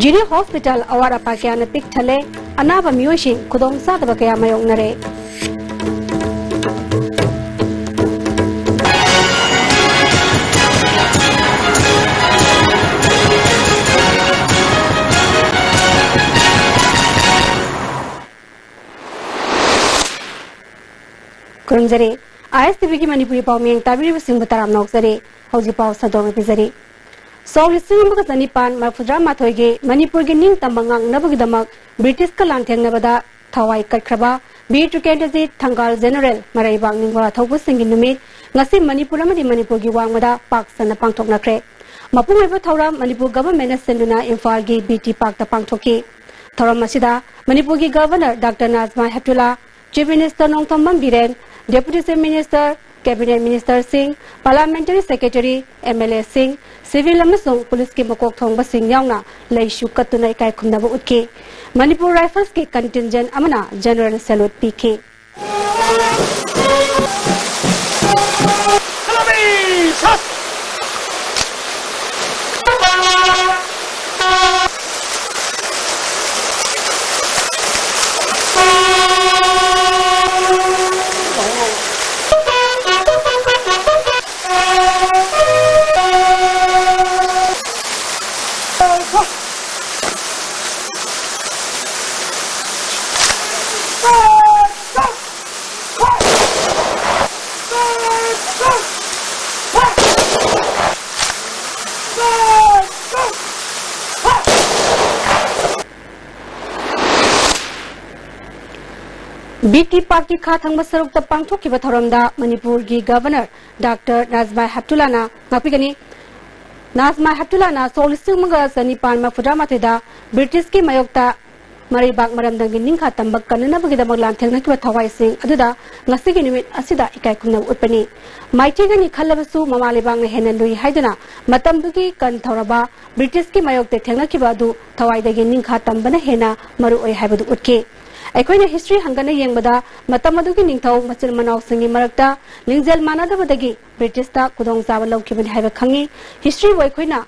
Junior Hospital awara pakya na pik thale anaba miyoshin kudong sa daba kaya mayong nare. Kurungjari, ISTV ki Manipuri pau miyang tabiri basing bataram nokjari, hauji pau sadong epizari. Saul listing mga tanipan mafudra mathoyge Manipur gi ning tambangang nabagidamak British ka lantheng nabada thawai katkraba B2 candidate Thangal General Maraibang ningwa thawbu singin numit ngasi Manipur amadi Manipur gi wangmada paksana pangthoknakre. Mapung iba thawram Manipur government senduna Imphal gi BT Park ta pangthoki. Thawram masida Manipur gi Governor Dr. Nazma Heptullah, Chief Minister Nongtham Biren, Deputy Chief Minister, Cabinet Minister Singh, Parliamentary Secretary, MLA Singh, Civil Amasung Police ki makok thongba Singh yauna laishu katunai kai khumnaba utke. Manipur Rifles ki contingent amana General Salute PK. BT Park ki khathang masaruk ta pangthok ki bathoramda Manipur gi Governor Dr. Nazma Heptullah na ngapigani Nazma Heptullah na solising mga sanipan mafudra matida British ki mayokta maribak maramdang gining khatambak kanana bagida maglantheng na ki bathawai sing aduda ngasi gi nimit asida ikai kumna utpani maiti gani khallabasu mamalibang na henandui haidana matamdugi kan thoraba British ki mayokte thengna ki badu thawai da gining khatambana hena maru oi haibadu utke. Aikoina history hangana yengbada matamadugi ningthau machil manau singi marakta lingjel manadabadagi British ta kudong jaba lawkibani haiba khangi history wai khoina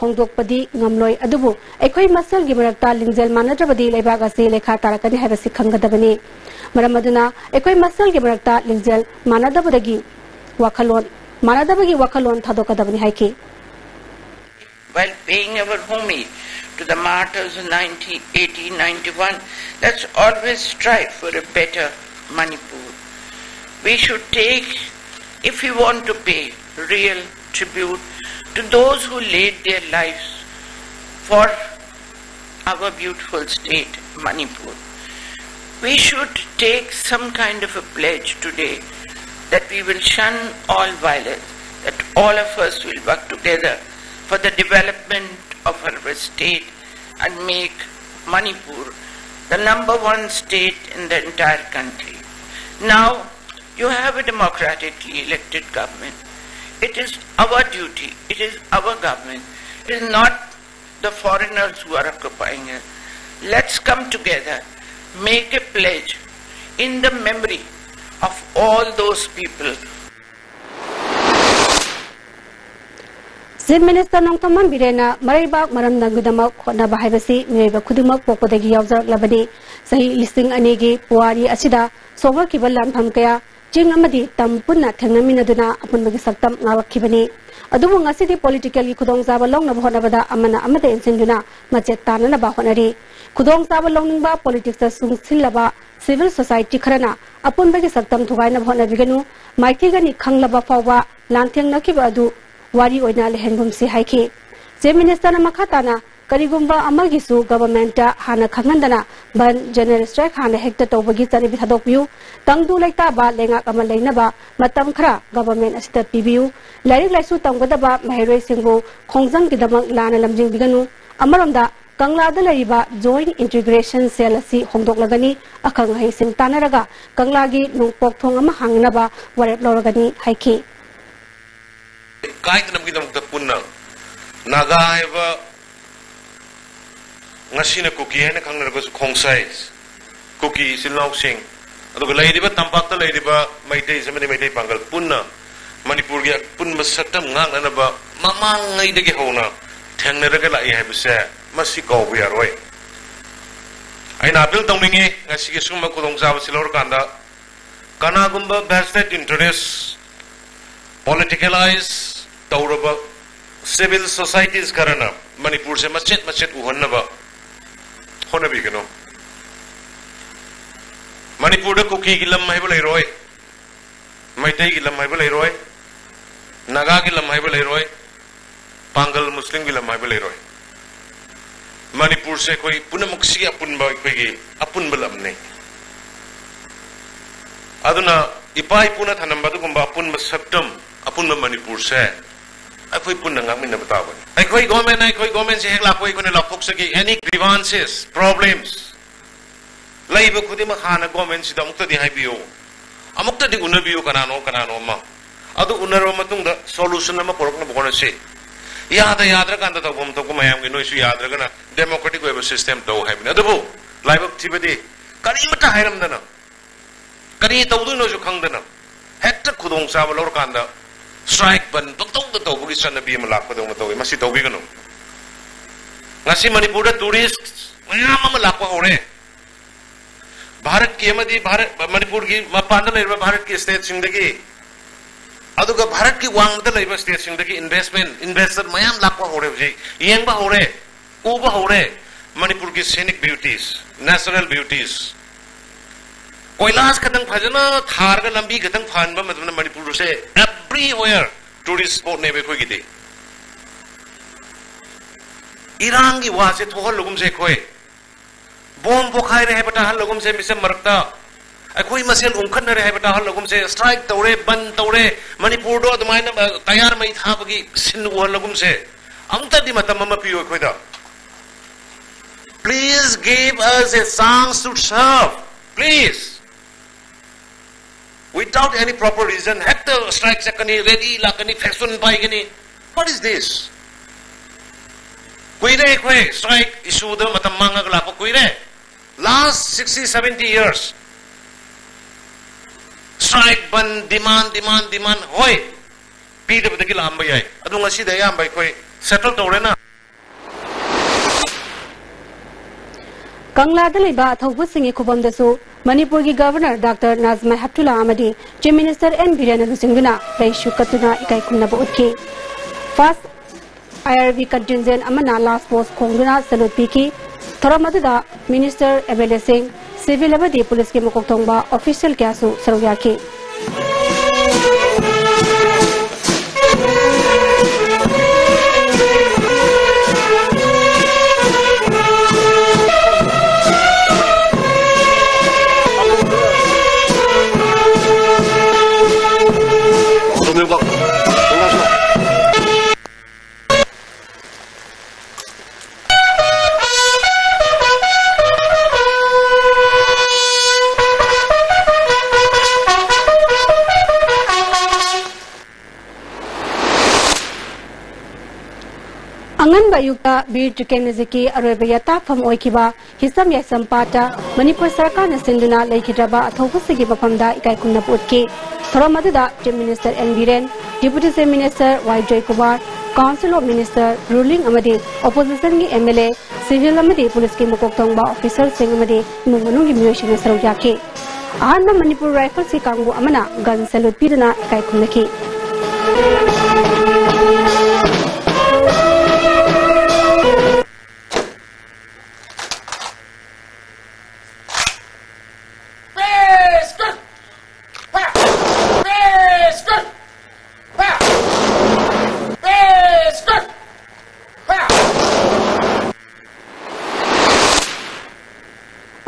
hongdokpadi ngamloi adubu aikoi masal gi marakta lingjel manadrabadi leibaga se lekha tarakani haiba sikhangadabani maramaduna aikoi masal gi marakta lingjel manadabadagi wakalon thadokadabani haiki. While paying our homage to the martyrs in 1891, let's always strive for a better Manipur. We should take, if we want to pay real tribute to those who laid their lives for our beautiful state, Manipur, we should take some kind of a pledge today that we will shun all violence, that all of us will work together for the development of our state and make Manipur the #1 state in the entire country. Now, you have a democratically elected government. It is our duty, it is our government, it is not the foreigners who are occupying it. Let's come together, make a pledge in the memory of all those people. Chief Minister Nongtham Birena Maraibak Maramdang Gudamak Khotnaba haibasi Miraiba Khudumak Pokpodagi Yawjaklabani Sahi listing anegi puari asida soba kibal lanpham kaya jing amadi tam punna thengnaminaduna apunbagi saktam ngawakibani adubu ngasidi political gi khudong jaba longnaba honabada amana amade insinduna machet tananaba honari khudong jaba longningba politics ta sungsilaba civil society kharana apunbagi saktam thugaina honabiganu maithigani khanglaba fawba lanthengna kiba adu wari oina lehengum si haiki Chief Minister na makhatana karigumba amagisu government ta hana khangandana ban general strike hana hekta tobagi charibi thadokpiu tangdu laita ba lenga kamal leinaba matam khara government asita pibiu lairik laisu tamgadaba maheroi singbu khongjang gidamak lana lamjing biganu amaramda Kangla da lariba joint integration cell asi hongdoklagani akhang hai sing tanaraga kangla gi nungpok thong ama hangnaba warep loragani haiki Kahit na magiging punang nagaiba ngasi na cookie na kang narago kong size cookie silaw sing ato galay diba tampak ta lay diba maitay sa maitay panggal punna Manipur gi pun masatam ngang na ba mamangay dagi hona थेंगनरगे लाई हैबसे मसी कौबु यारोय आइना appeal तौनिंगे ngasi summa khudongchaba silor kanda kanagumba vested interest politicalize tauraba civil societies karana manipur se machet uhannaba honabigano manipur da kuki gilam mai bolai roy maitai gilam mai bolai roy naga gilam mai bolai roy pangal muslim gilam mai bolai roy manipur se koi punamuk si apun ba koi apun balam ne aduna ipai puna thanam badu gumba apun ma saptam apun ma manipur se akoi pun ngam min bata ba akoi government se hekla koi kone la phok saki any grievances problems laiba khudi ma khana government si da mukta di haibiyo amukta di unabiyo kanano ma adu unaro matung da solution ma porok na bokona se yadra kanda ta bom to ko mayam gi noi su yadra kana democratic web system to haibina adu laiba thibadi kari mata hairam dana kari tawdu no su khangdana hekta khudong sa ba lor kanda strike ban tong to bugi sanna bi ma lak padong to masi to bi gano ngasi manipur da tourist mayam ma lak pa hore Bharat की मदी भारत मणिपुर की मपान लेबा भारत की state सिंगदगी अदुगा Bharat की वांगदा लेबा state सिंगदगी investment investor मयाम लाखवा होरे जे येंगबा होरे उबा होरे मणिपुर की सीनिक ब्यूटीज नेचुरल ब्यूटीज कोइलास खतंग फजना थारगा लंबी खतंग फानबा मतलब मणिपुर से एवरीवेयर टूरिस्ट स्पॉट नेबे कोई गिदे ईरान की वासे थोहल लोगम से कोई बॉम पोखाई रहे बता हल लोगों से मिसे मरकता अखोई मसेल उंखन रहे बता हल लोगों से स्ट्राइक तौरे बंद तौरे मणिपुर दो दमाइन तैयार मई था बगी सिन वो लोगों से अंत दी मतम मम पियो खोदा please give us a chance to serve please without any proper reason हेक्टर स्ट्राइक सकनी रेडी लाकनी फैशन पाइगनी व्हाट इज दिस कोई रे कोई स्ट्राइक इशू दो मतम मांगा लाको कोई रे last 60-70 years strike ban demand hoi pide bdagi lamba yai adu ngasi da yam bai koi settle tore na Kangla da leiba thaubu singi khubam da su Manipur gi governor Dr. Nazma Haptullah Amadi chief minister N Birena Lusinguna lai shukatuna ikai kunna ba utki first IRV contingent amana last post khongduna salute piki Thoramada Minister MLA Singh Civil Abadi Police ke mukok thongba official kya su sarugya ki Angan bayukta bir tukemneziki arwebaya fam oikiba hisam yasam pata Manipur sarkar na sinduna laikhidraba athobusigi mapamda ikai kunna putki thoramadada chief minister N Biren deputy chief minister Y Joy Kumar council of minister ruling amadi opposition gi MLA civil amadi police ki mukok thongba officer sing amadi munganu gi miyoshin sarugya ki ahanba Manipur rifle si kangbu amana gun salute pidana ikai kunna ki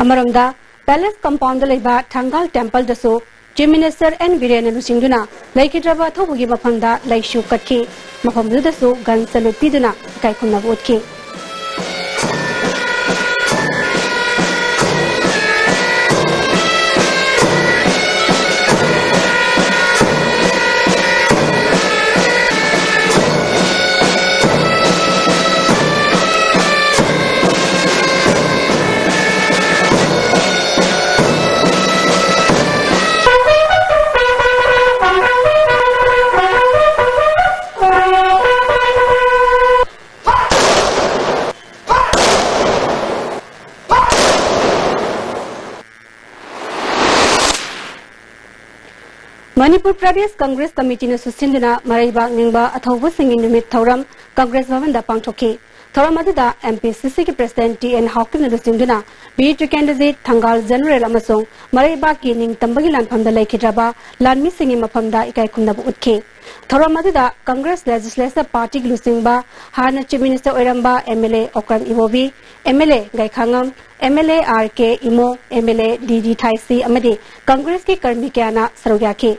Amarangda palace compound leiba Thangal temple dasu chief minister N Birena Lusingduna laikhidraba thobugi mafamda laishu katki mafamdu dasu gan salute piduna kai kunna botki Manipur Pradesh Congress Committee na susinduna maraiba ningba athaubu singi numit thauram Congress Bhavan da pangthoki thauram aduda MPCC ki President TN Hawkin na susinduna BJP candidate Thangal General amasong maraiba ki ning tambagi lanpham da laikhidraba lanmi singi mafam da ikai khumna bu utke thauram aduda Congress Legislative Party ki lusingba hana Chief Minister oiramba MLA Okram Iwobi MLA Gaikhangam MLA RK Imo MLA DD Thaisi amadi Congress ki karmi kyana sarogya ki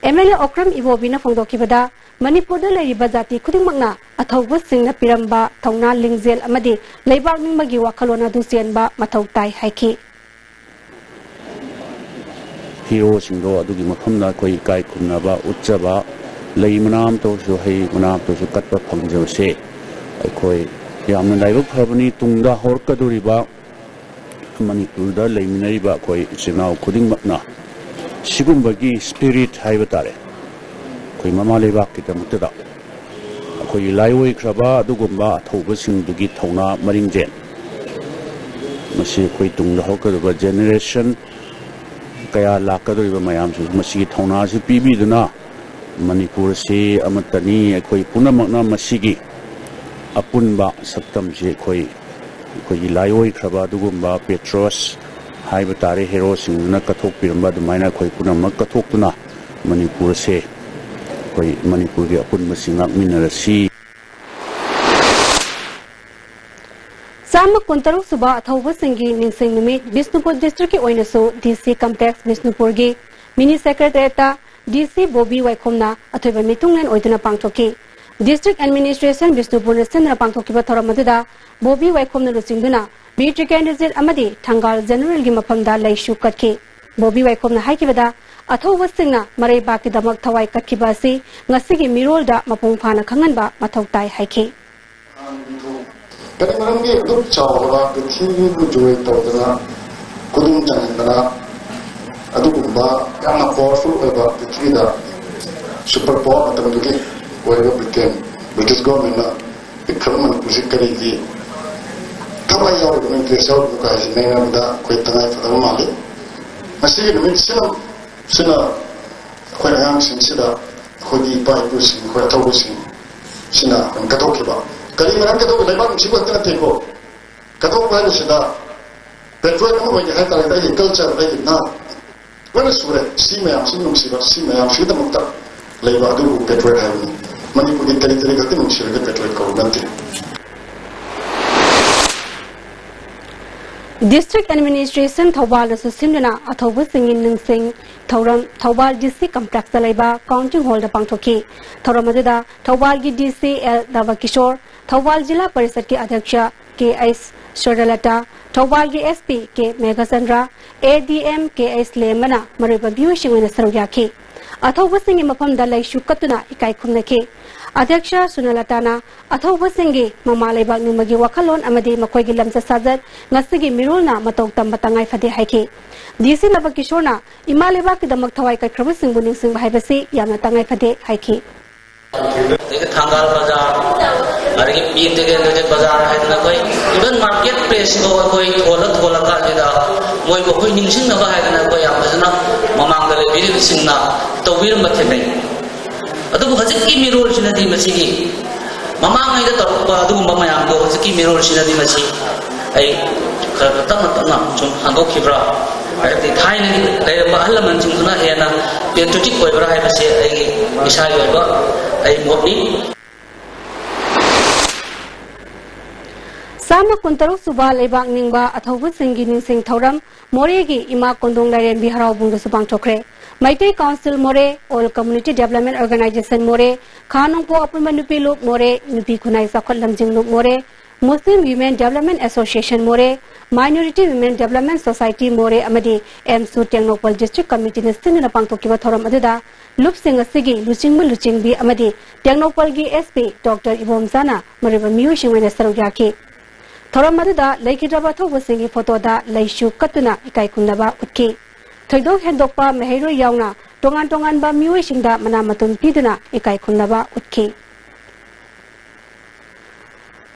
MLA Okram Iwobi na phongdoki bada Manipur da laiba jati khudingmakna athaubu singna piramba thongna lingzel amadi leibak ningmagi wakhalona du sianba mathau tai haiki hero singdo adugi mafamna koi kai khumnaba utchaba leimanam to so hei manam to so katpa phangjo se koi yamna laiba phabani tungda horkaduriba Manipur da leiminariba koi sinau khudingmakna Sigumbagi spirit haibatare. Koi mama lebak kita mutada. Koi laiwoi kraba dugumba thobasing dugi thona maringjen. Masi koi tungda hokadaba generation kaya lakaduriba mayam su masi thona si pibi duna Manipur si amatani koi punamakna masigi apunba saktam si koi laiwoi kraba dugumba Petros Haibatare hero singna kathok piramba dumaina khoi punamak kathokuna Manipur se khoi Manipur ge apun masingak minarasi Sama kuntaru suba athaubu singi ningsing numit Bisnupur district ki oinaso DC complex Bisnupur ge mini secretary ta DC Bobby Waikhomna athoiba mitunglen oiduna pangthoki District Administration Bisnupur na sinra pangthoki ba thoramadda Bobby Waikhomna rusingduna BJP candidate amadi Thangal General gi mafamda laishu katki Bobby Waikhomna haikibada athaubu singna maraiba ki damak thawai katkiba si ngasigi mirol da mapung phana khanganba mathau tai haiki Kani maramgi duk chawla kithiyu du joy tawdana kudum chanindana adugumba yamna powerful oiba kithida super power matamdugi oiba British government na ikhamman kusikari gi Kama yaw dengan kesal bukan sih nengar dah kau tengah itu dalam malik masih dengan sila kau yang sila kau di pai pusing kau tahu pusing sila kau kiba kali mereka kau lepas mesti buat kena teko kau pai sila petrol kamu bagi hai tarik dari culture dari na mana surat si mayam sudah muka lepas tu petrol hai ni Manipur di teri kau tu mesti petrol kau nanti District Administration Thawal Susinduna Athobu Singin Ningsing Thauram Thawal DC Complex Laiba Counting Hall da Pangthoki Thauramada Thawal gi DC L Davakishore Thawal Jila Parisad ki Adhyaksha KS Shodalata Thawal gi SP K Meghasandra ADM KS Lemana Mariba Biwishingwena Sarogyaki Athobu Singi Mafam da Laishu Katuna Ikai Khumnaki Adhyaksha Sunalatana Athobu Singi Mama Laibak Nimagi Wakhalon Amadi Makoy gi lamsa sajat ngasigi mirulna matau tambatangai fade haiki DC Navakishorna ima laibak ki damak thawai kai khrabu singbu ningsing bahibasi yamna tangai fade haiki Thangal bazar arigi pin tege nege bazar haidna koi even market place ko koi thola ka jida moi ko koi ningsing na ba haidna koi amazna mamang dale biri singna tawir mathenai adu hajiki mirul sinadi masigi mamang ai da tarpa adu mamayam ko hajiki mirul sinadi masi ai tana chung handok khibra ai ti thain ni le ba halaman chung na hena patriotic koi bra hai base ai isai oi ba ai modi Sama kuntaru suba leibak ningba athobu singi ningsing thauram moregi ima kondong laren biharau bundu subang chokre Maitei Council More All Community Development Organization More Khanongpo Apun Nupi Lok More Nupi Khunai Sakhot Lamjing Lok More Muslim Women Development Association More Minority Women Development Society More Amadi MSU Tengnopal District Committee Nistin Pangthokiba thoram aduda Lupsing Asigi Luching Bi Amadi Tengnopal gi SP Dr. Ibom Sana Mariba Miwishingwena Sarogyaki thoram aduda Laikhidraba thobu singi photo da laishu katuna ikai khumnaba utki Thoidok Hendokpa Mehero Yauna Tongan ba Miwishingda Manamatun Piduna ikai khumnaba utki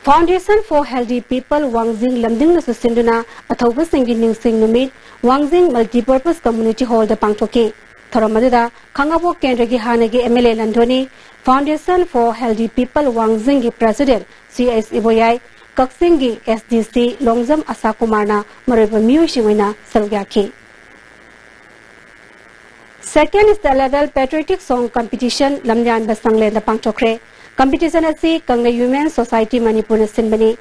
Foundation for Healthy People Wangjing Lamding na susinduna athobu singi ningsing numit Wangjing Multipurpose Community Hall da pangthoki Thoramada, Kangabo Kendrigi Hanagi MLA Landoni, Foundation for Healthy People Wangzingi President, CS Iboyai, Kaksingi SDC, Longzam Asakumarna, Mariba Mushimina, Salgaki. Second is the level patriotic song competition, Lamjan Basangle the Pangchokre. Competition at sea, Kanga Human Society Manipuri Sinbani.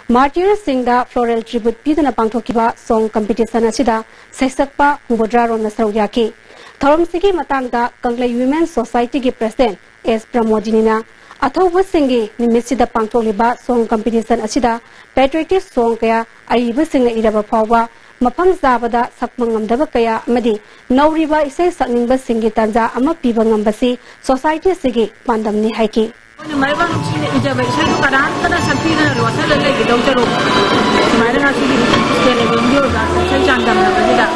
Martyr Singha Floral Tribute Pidana Pangtokiba Song Competition Asida, Sesakpa, Hubodra on the Sauyaki. Thoramsiki Matanga, Kangla Human Society President, S. Pramodinina. Athobu Singi, Nimisida Pangtoliba Song Competition Asida, Patriotic Song Kaya, Aibu Singa Idaba Pawa, Mapam Zabada, Sakmangam Dabakaya, Madi, Nauriba Isay Saknimba Singi Tanza, Amapibangam Basi, Society Sigi, Pandamni Haiki. Mereka sini ijazah itu kadang sakti dan luasnya lagi dokter. Mereka ngasih di sini video dah, saya candam nak jadi.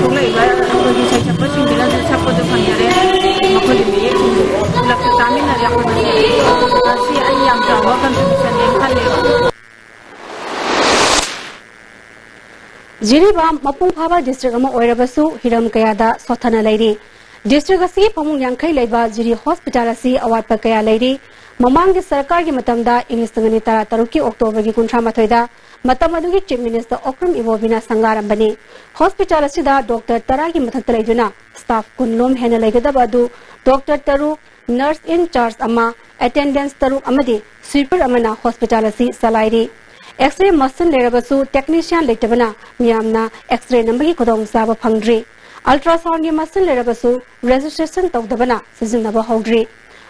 Mulai kalau di saya cepat sih bila saya cepat tu panjare, aku di sini. Kalau kami nak aku kasih ayam jawab kan bisa dengkali. Jiriba Mapung Phaba district ama oirabasu hiram kayada sothana lairi. District asi pamung yangkai laiba jiri hospital asi awat pakaya lairi. Mamang di sarkar ki matamda English tangani tara taruki October ki kuntra mathoida. Matam adugi Chief Minister Okram Ibobina sangaram bani. Hospital asi da Dr. Tara ki mathakta laiduna. Staff kunlom hena laigadaba adu Dr. Taru nurse in charge ama attendance taru amadi sweeper amana hospital asi salairi. X-ray machine lerabasu technician leitabana miyamna X-ray number ki kodong saba phangdri. Ultrasound ki machine lerabasu registration tawdabana sizinaba hawdri.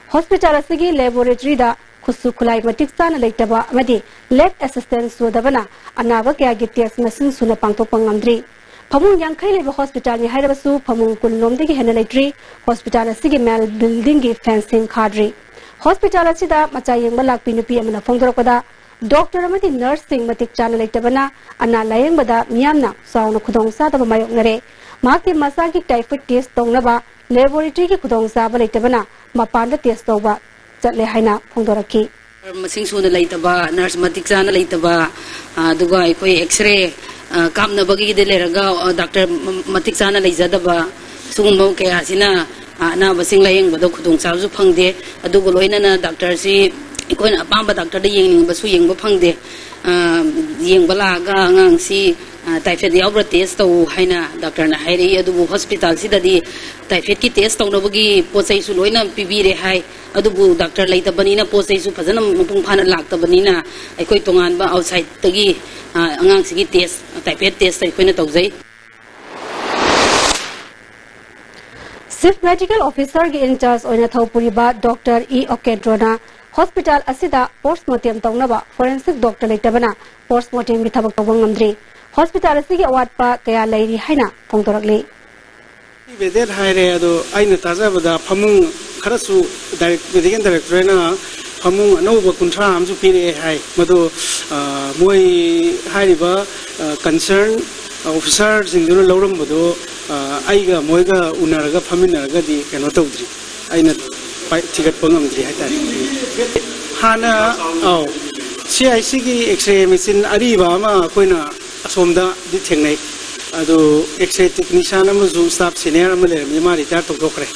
Hospital asigi laboratory da khusu khulai matik sana leitaba amadi lab assistant sudabana anaba kya gi test machine suna pangtok pangamdri. Phamung yangkai leba hospital ni hairabasu phamung kunlom degi hena leitri. Hospital asigi mal building ki fencing khadri. Hospital asida macha yengba lakpi nupi amana phongdorokada Doctor amati nursing matik chana leitabana ana layeng bada miyamna sauna khudong sa da mayok nare maki masa ki typhoid test tongnaba laboratory ki khudong sa ba leitabana mapanda test toba chatle haina phongdoraki masing suna leitaba nurse matik chana leitaba aduga ikoi x-ray kamna bagi de leraga doctor matik chana leijadaba sungmo ke asina ana basing layeng bada khudong sa su phangde aduga loina na doctor si ikoi apamba doctor de yeng basu yeng ba phangde yeng bala ga ngang si typhoid yaubra test to haina doctor na hairi adu hospital si dadi typhoid ki test to no bagi posai su loina pibire hai adu doctor laita banina posai su phajana mapung phana lakta banina ikoi tongan ba outside tagi angang si ki test typhoid test ikoi na tawjai Chief Medical Officer ki in charge oina Thaupuri ba Dr. E. Okedrona Hospital asida postmortem tongnaba forensic doctor leitabana postmortem ki thabak tawang ngamdri hospital asigi awat pa kaya lairi haina phongdorakli Vedel haire ado aina tajabada phamung kharasu medical director na phamung anouba kunthra amsu pire hai madu moi hairiba concern officer singduna lawram bodo aiga moiga unaraga phaminaraga di keno tawdri aina ticket pangamdri haitari hana CIC ki x-ray machine ariba ma koina asomda di thengnai ado x-ray technician amazu staff senior amale mima retire tokre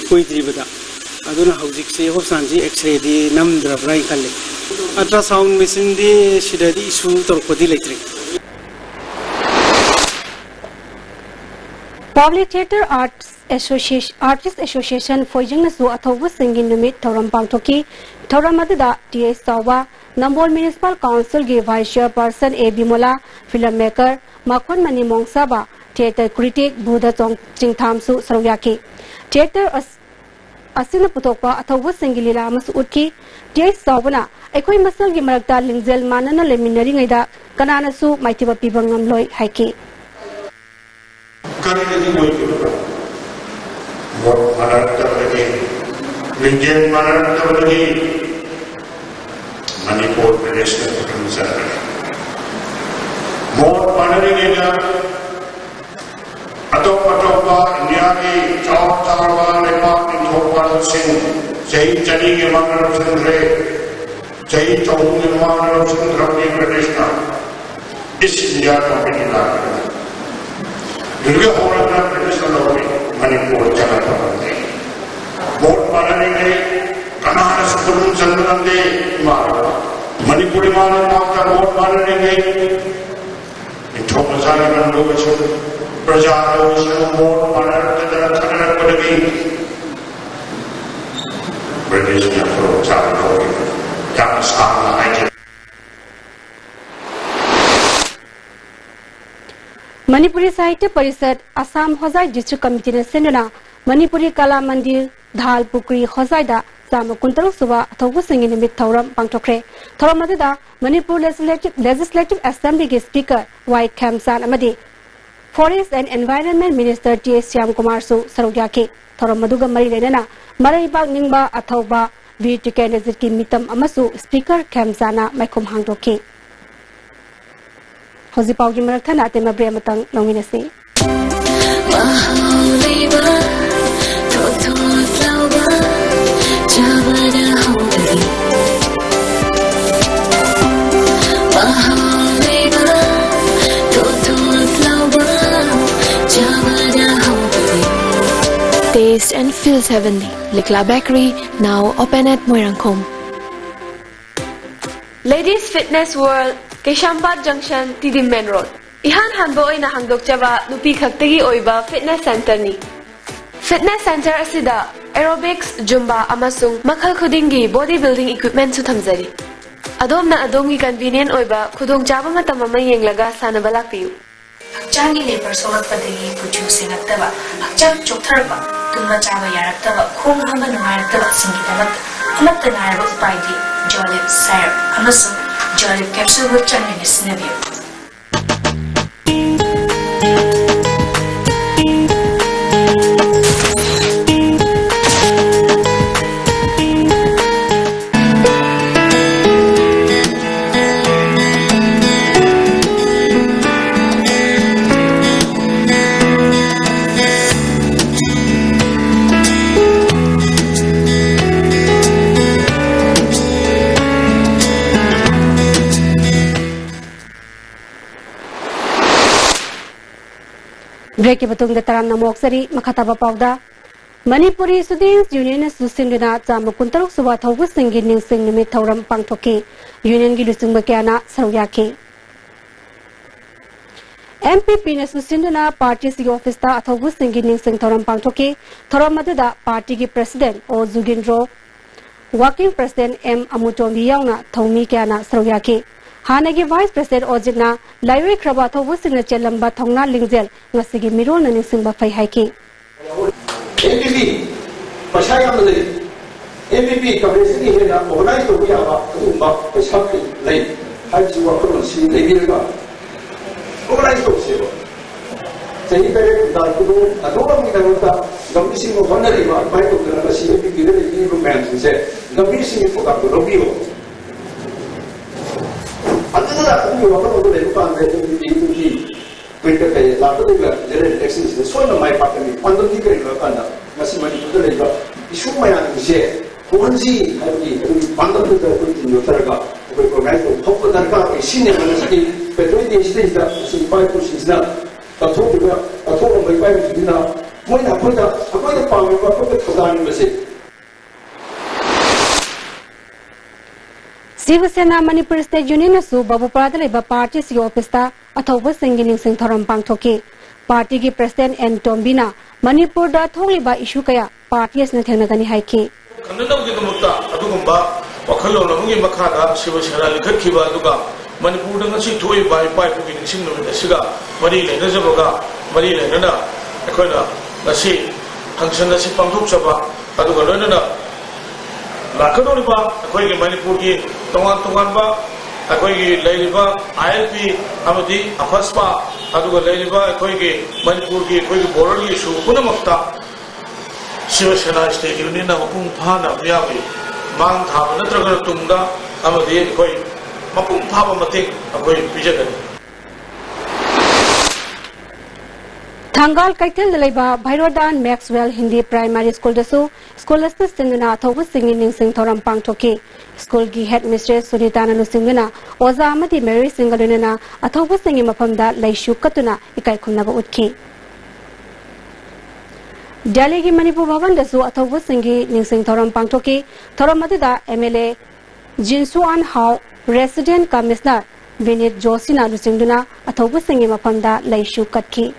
koi dribada aduna hojik se hopsan ji x-ray di namdra brai khalle ultrasound machine di sidadi issue torpodi leitri Public Theatre Artists Association Foijing Nasu Athobu Singin Numit Thoram Pangtoki Thoram Adida T.A. Sawa Nambol Municipal Council gi Vice Chairperson A. Bimola Filmmaker Makon Mani Mongsaba Theatre Critic Buddha Chong Chingthamsu Saroyaki Theatre Asina Putokpa Athobu Singilila Masu Utki T.A. Sawana Ekoi Masal gi Marakta Lingzel Manana Leminari Ngaida Kananasu Maitiba Pibangam Loi Haiki Currently more Maratha Indian Maratha Manipur National Concern. More honoring area Atopa India ki Chau Charwa Nepal in Hopal Singh Jai Chani ke Manav Sindre Jai Chau ke Manav Sindre Pradesh is India company Durga Horana Pradesh Manipur Janapati. Vote Maranenge, Kanana Sukurum Chandranande, Manipuri Maran after vote Maranenge, in Topazana and Lovish, Prajana, vote Maran, British Nepal, Charlie, Kamasana, Manipuri Sahitya Parishad Assam Hozai District Committee ne Sendana Manipuri Kala Mandir Dhal Pukri Hozai da Sama Kuntaruk Suba Thogu Singh Nimit Thoram Pangtokre Thoram Madida Manipur Legislative Assembly ge Speaker Y Khamsan Amadi Forest and Environment Minister T.S. Syam Kumar Su Sarugyake Thoram Maduga Mari Lenana Maraibak Ningba Athoba Vir Tikanezit ki Mitam Amasu Speaker Khamsana Maikum Hangdoke Hozi Paugi Marathana Tema Brematang Nominasi. Taste and feels heavenly. Likla Bakery now open at Moirangkom. Ladies Fitness World Keshambat Junction Tidim Main Road. Ihan hanbo oina hangdok chaba nupi khaktagi oiba fitness center ni. Fitness center asida aerobics, zumba amasung makhal khudingi bodybuilding equipment su thamjari. Adomna adongi convenient oiba khudong chaba matam ama yenglaga sanaba lakpiyu. Hakchangi labor solak padagi puju singaktaba hakchang choktarba tunma chaba yaraktaba khong hamba nungairaktaba singidabak amatta ngaraba upaidi jolip syrup amasung Jolly capsule with Chinese Navy. Break Batung the Taram Namoksari, Makataba Pauda, Manipuri Students Union Susindina, Zamakuntaruk Suwatawu singing sing Nimit Tauram Pangtoki, Union Gilusung Bakana, Saryaki. MPP Susindina Party Office Atawu singing sing Tauram Pangtoki, Toramadada Party President or Zugindro, Working President M. Amutombi Yauna, Tomi Kana, Saryaki. Hanagi Vice President Ojigna, Library Krabato was in a Chelamba Tonga Lingzel, Nasigi Miron and Simba Fai Haiki. MPP, Pashayam, MPP, Kabesi, organized to be about Umba, the Shaki, Lake, Haji Wakurusi, Leviga. Organized to see. Say, Darku, a Dora, the missing of one area, Michael, the CPP, the man, said, the missing for Robio. Another thing you want to do on the with the Latin general taxes, the soil of my party, on the legal Wakanda, Nassimani to the labor, issue my share. Onzi, one of the Nutaraga, we provide for Hopodarka, a senior ministry, but when they state that the 5 pushes now, a total of my 5 dinner, when I put a power of the Kazan message. Sivasena Manipur State Union Su Babu Pradaleba Party Officer Athoba Singing Sing Thoram Pangtoki Party ki President and Tombina Manipur da Tholiba issue kaya parties Nathanagani Haiki. Kanadam ki Mukta Adugumba, Wakalo Namungi Makada, Sivasena Kakiba Duga, Manipur Danasi Toy by Pipe in Singapore, the Siga, Marine, Nazaboga, Marine, Nana, Akona, Nasi, Hansana Sipanguk Saba, Aduga. Lakadoriba, Akoy Manipuri, Tongan, Akoy Laiba, ILP, Amadi, Afaspa, Aduga Laiba, Akoy Manipuri, Akoy Boroli, Punamata, Sivasena State Union, Mapung Pana, Yavi, Mang Tava, Natraga Tunga, Amadi, Akoy Mapung Pava Mating, Akoy Pijagan. Thangal Kaitel Leba, Bhairodan Maxwell Hindi Primary School Dasu, School Assistant Thobu Singing Sing Thoram Pangtoki, School Gi Headmistress Sunitana Nusingana, Oza Amati Mary Singaluna, Athobu Singing Mapamda, Laishu Katuna, Ikai Kunaba Utki. Delhi ki Manipur Bhavan da su athawbu singi ningsing thoram pangthoki thoram madida MLA Jinsuan Hao Resident Commissioner Vinit Josina lusingduna athawbu singi mapamda laishu katki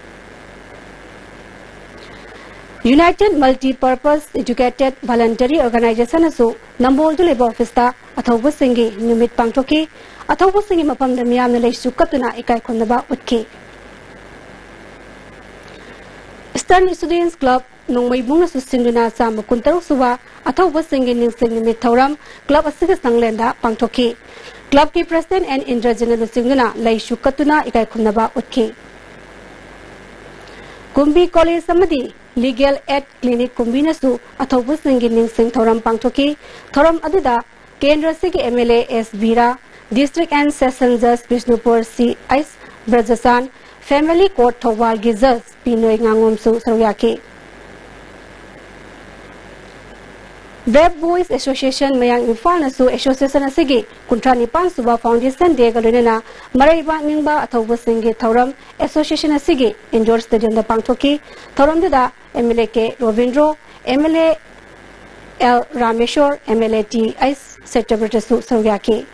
United Multi-Purpose Educated Voluntary Organization asu Nambol du Labor Office ta athawbu singi numit pangthoki athawbu singi mapamda miyamna laishu katuna ikai khonnaba utki Eastern Students Club Nongmai Bungna Susinduna Sam Kuntaru Suwa athawbu singi ningsing numit thoram club asiga sanglenda pangthoki Club ki President and Indrajana lusingduna laishu katuna ikai khonnaba utki Kumbi College Samadi Legal Aid Clinic Kumbinasu athawbu singi ningsing thoram pangthoki thoram adida Kendra Sigi MLA S Bira District and Session Judge Bishnupur C Ice Brajasan Family Court Thawal gi Judge Pinoi Ngangom su saryaki Brave Boys Association Mayang Infal nasu Association asigi kuntrani pan suba Foundation de galunena maraiba ningba athawbu singi thoram Association asigi indoor stadium da pangthoki thoram da MLA K Rovindro MLA L Rameshwar MLA T Ice Secretary su saryaki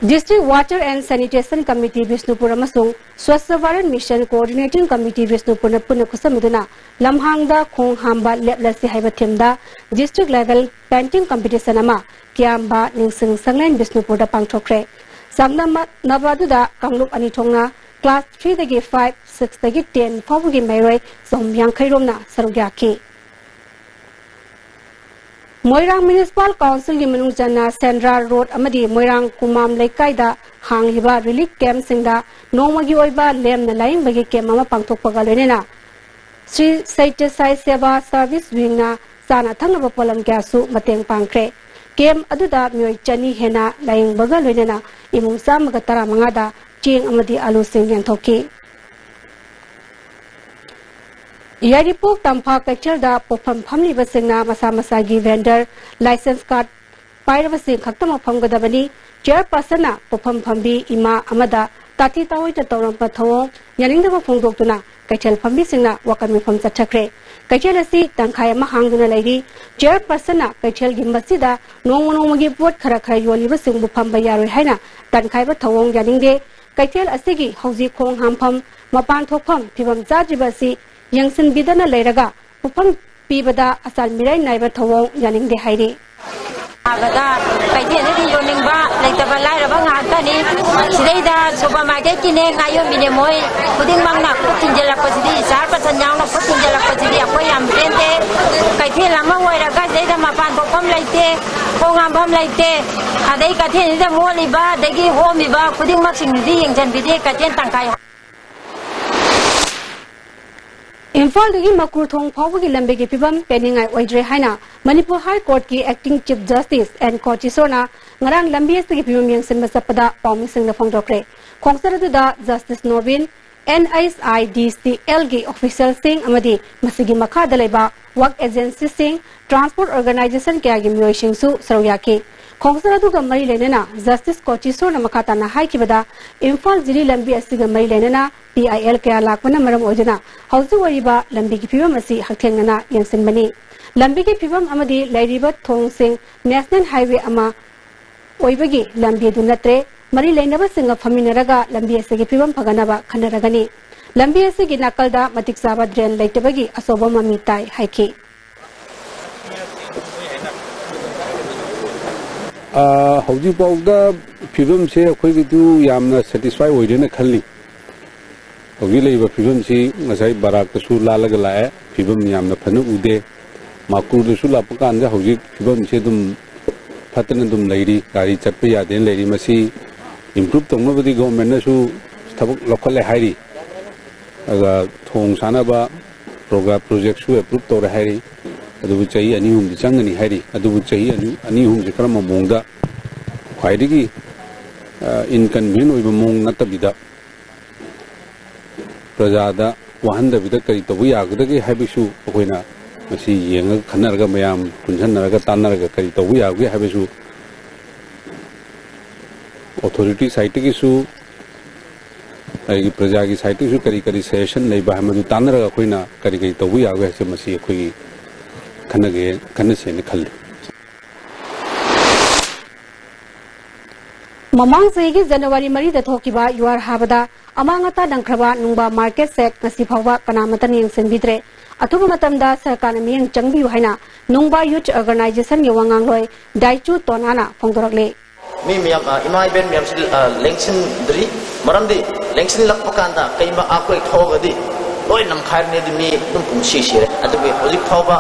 District Water and Sanitation Committee Vishnupur amasung Swasthya Bharat Mission Coordinating Committee Vishnupur na puna kusamiduna lamhangda khong hamba leplasi haiba themda district level painting competition ama kiamba ningsing sanglen Vishnupur da pangthokre samna nabadu da kanglup ani thongna class 3 dagi 5 6 dagi 10 fawgi mairoi somyang khairomna sarugyaki Moirang Municipal Council gi manung janna Central Road amadi Moirang Kumam Laikai da hangliba relief camp singda nongmagi oiba lem na laing bagi camp ama pangthokpaga loinena Sri Saitya Sai Seva Service Wing na sana thangnaba polam kyasu mateng pangkre camp aduda myoi chani hena laing baga loinena imung samaga tara manga da ching amadi alu sing yanthoki Yaripok Tampa Kachel da Popam Family Basingna Masa Masagi vendor license card Pirate Kaktama Pangadabani Chairpersona Popam Pambi Ima Amada Tati Tawi to Toram Patawo Yaninga Pongdokuna Kachel Pambi Singna Wakami from Satakre Kachelasi Tankaya Mahanguna Lady Chairpersona Kachel Gimbasida no one give what Karakay Yoli Sing Pamba Yari Hena Tankaiba Tawong Yaninde Kachel Asigi Hausi Kong Hampam Mapan Topam Pibam Zajibasi Yangsin bidana leiraga upam pibada asal mirai naiba thawong yaning de hairi abada kaite ne di yoning ba leita ba lai ba ngata ni sidaida supermarket kine ngayo mine moi puding mangna putin jela pasidi sar pasan yang na putin jela pasidi apoi am tente kaite lama waira ga sidaida mapan bopam laite kongam bam laite adai kaite ni de moli ba degi homi ba puding maksing di yengjan bide kaiten tangkai Infal dagi makur thong phawgi lambe gi pibam peningai oidre haina Manipur High Court ki acting Chief Justice and Court Chisona ngarang lambe gi pibam yang sin masapada pawmi sing na phongdokre khongsar du da Justice Novin NISIDCL gi official sing amadi masigi makha dalaiba work agency sing transport organization kya gi myoi sing su saryaki khongsar du ga mari lenena Justice Court Chisona makata na hai kibada Infal jiri lambe asiga mari lenena PIL kaya lakwana maram ojana hausu wariba lambi ki pibam asi haktengna yangsin bani lambi ki pibam amadi lairiba thong sing national highway ama oibagi lambi du natre mari lainaba singa phaminaraga lambi ase ki pibam phaganaba khanaragani lambi ase gi nakalda matik saba drain laitabagi asoba mami tai haiki hauji pauda pibam se khoi gi du yamna satisfy oidena khalli Hogi laiba pibam si ngasai barak tasu lalaga lae pibam yamna phanu ude makur tasu lapaka anja hogi pibam se dum phatana dum lairi gari chatpa yaden lairi masi improve tongna badi government na su thabak lokhale hairi aga thong sana ba program project su approve tore hairi adu chai ani hum di changani hairi adu chai ani hum je karama mongda khaidigi inconvenient oiba mong natabida Prajada wahanda bida kari tabu yagdagi habisu akoina masi yenga khanarga mayam punjanaraga tanaraga kari tabu yagwi habisu authority site ki su प्रजा की side करी करी suggestion लेबा मधु तानरगा अखोइना करी करी तबु यागे से मसी अखोई खनगे खनसे ने खल ममांग सही जनवरी मरी दथोकिबा युआर हाबदा अमांगता दंख्रबा नुंबा मार्केट सेट ngasi phawba kanamatan yengsenbidre athuba matamda sarkar miyang changbiu haina nungba youth organization gi wangang loi daichu tonana phongdorakle mi miyam imai ben miyam sil lengsin dri maramdi lengsin lakpakanda kaima akoi thogadi loi nam khair ne mi dum pungsi sire atubi hojik phawba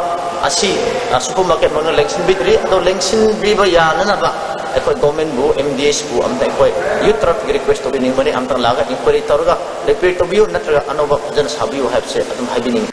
asi supermarket mon lengsin bidri ado lengsin biba ya nana ba ekoi government bu MDS bu amta ekoi youth traffic request to bining mani amta laga inquiry torga repeat to biu natra anoba jan sabiu habse adum habining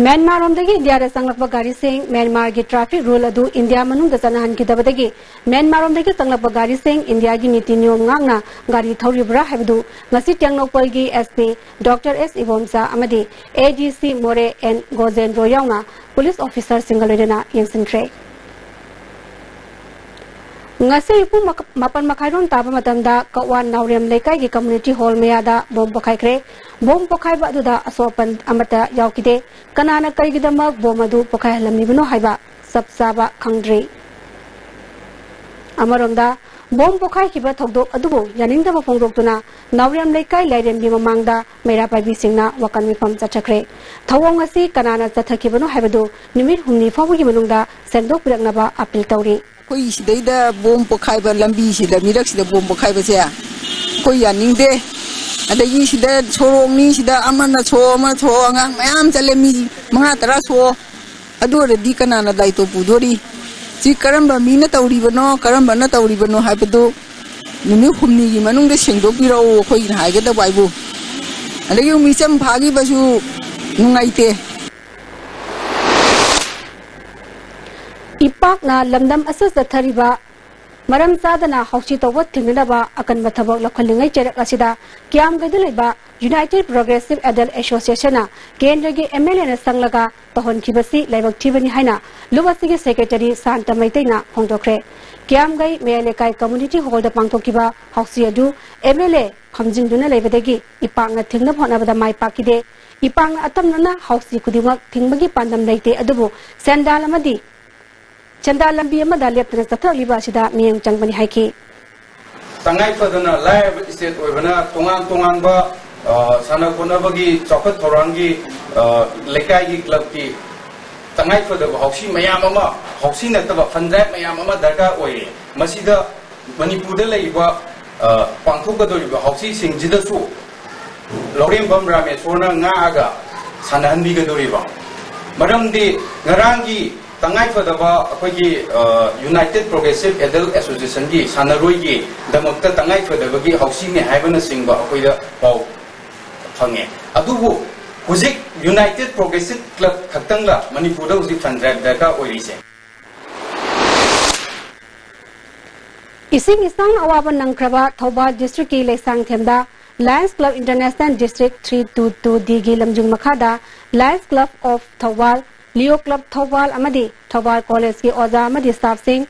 Myanmar omdagi India ra sanglakba gari sing Myanmar gi traffic rule adu India manung da chanahan ki dabadagi Myanmar omdagi sanglakba gari sing India gi niti niyom ngangna gari thauribra habdu ngasi Tyangnopal gi SP Dr S Ibomsa amadi AGC More and Gozen Royauna police officer single redana yengsintre ngasi ipu mapan makhairon taba matamda kawan naurem lekai gi community hall meada bom pokhaikre bom pokhai ba duda asopan amata yaukide kanana kaigidamak bom adu pokhai lamibno haiba sabsaba khangdri amaromda bom pokhai kiba thogdok adubo yaningdaba phongdoktuna naurem lekai lairem bi mamangda meira paibi singna wakan mifam chachakre thawong asi kanana chathakibano haibadu nimit humni fabugi manungda sendok piraknaba appeal tawri koi sidaida bom pokhai ba lambi sida mirak sida bom pokhai ba se koi yaningde adagi sida sorong ni sida amana so ama so angang mayam chale mi manga tara so adu redi kanana daito pudori ji karamba mi na tawri bano karamba na tawri bano haibadu nimi humni gi manung de sengdo piro koi na haige da baibu adagi mi cham phagi basu nungaite ipak na lamdam asas da thariba maram sadana hausi tawat thingnaba akan mathabak lakhalingai cherak asida kiam gaidulaiba United Progressive Adult Association na kendra gi MLA na sanglaga tahon khibasi laibak thibani haina lubasi gi secretary Santa Maitaina hongdokre kiam gai melekai community hall da pangthokiba hausi adu MLA phamjingduna laibadagi ipak na thingna phonabada mai pakide ipak na atamna hausi kudimak thingbagi pandam leite adubu sandal amadi Chanda lambi amada leptana sathaliba asida miyang changbani haiki tangai padana live state oibana tongang ba sana konabagi chokot thorangi lekai gi club ki tangai padaba hausi mayam ama hausi nataba fundraise mayam ama darka oi masida manipur da leiba pangthok gadoriba hausi singjida su lorem bam rameswarna nga aga sanahanbi gadoriba maramdi ngarangi tangai padaba akogi United Progressive Adult Association gi sanaroi gi damakta tangai padaba gi hausi ne haibana singba akoida pau phange adubu huzik United Progressive Club khaktangla manipur da huzik fundraise da ka oirise ising isang awaban nangkraba Thobal district ki lesang themda Lions Club International District 322 D gi lamjung makhada Lions Club of Thobal Leo Club Thobal amadi Thobal College ki oza amadi staff sing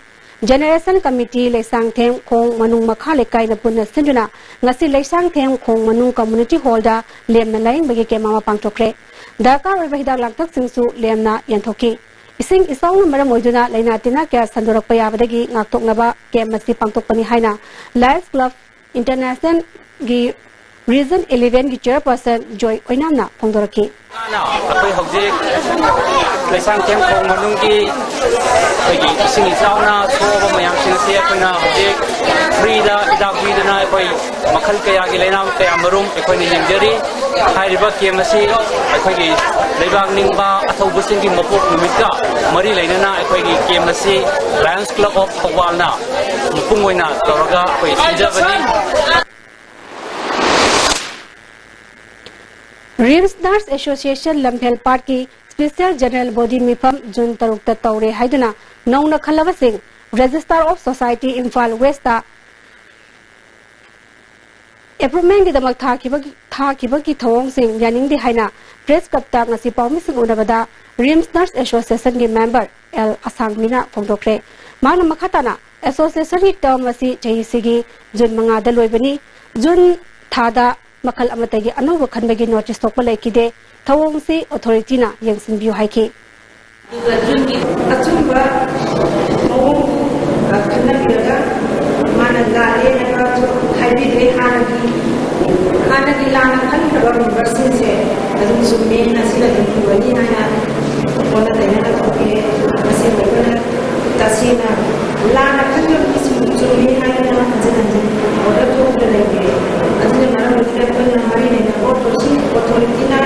Generation Committee lesang them khong manung makha lekai na punna sinduna ngasi lesang them khong manung community hall da lemna laing bagi ke mama pangtokre daka oi bahida langthak singsu lemna yanthoki ising isang maram oiduna leina tina kya sandorak payabadagi ngaktoknaba ke masi pangtokpani haina Lions Club International gi Region 11 ki chairperson Joy Oinamna phongdoraki akoi hojik lesang tem khong manung ki agi ising isauna so ba mayam sing se akona hojik free da ida free da na akoi makhal kaya gi leinam kaya marum akoi ni yengjari hairiba ke masi akoi gi leibang ningba athau busing ki mapuk numita mari leinana akoi gi ke masi Lions Club of Thobal na mupung oina toraga akoi sinjabani Rims Nurse Association Lamphel Park ki Special General Body Mifam Jun Tarukta Taure Haiduna Nauna Khalava Singh Registrar of Society Imphal West ta Appointment ki damak thakiba ki thawong sing yaning di haina press kapta ngasi pawmi sing unabada Rims Nurse Association ki member L Asang Mina phongdokre mana makhatana association gi term asi chei sigi jun manga da loibani jun thada makal amatagi anoba khanbagi notice tokpa laikide thawong si authority na yengsin biu haiki achumba mawong khanabiraga mana lale na haibi de hanagi lana khanaba university se adum summe na sila duwani na wala dena to ke asi wala tasina lana khanaba summe na na janjan wala to lege adine mara mudre pan mari ne authority na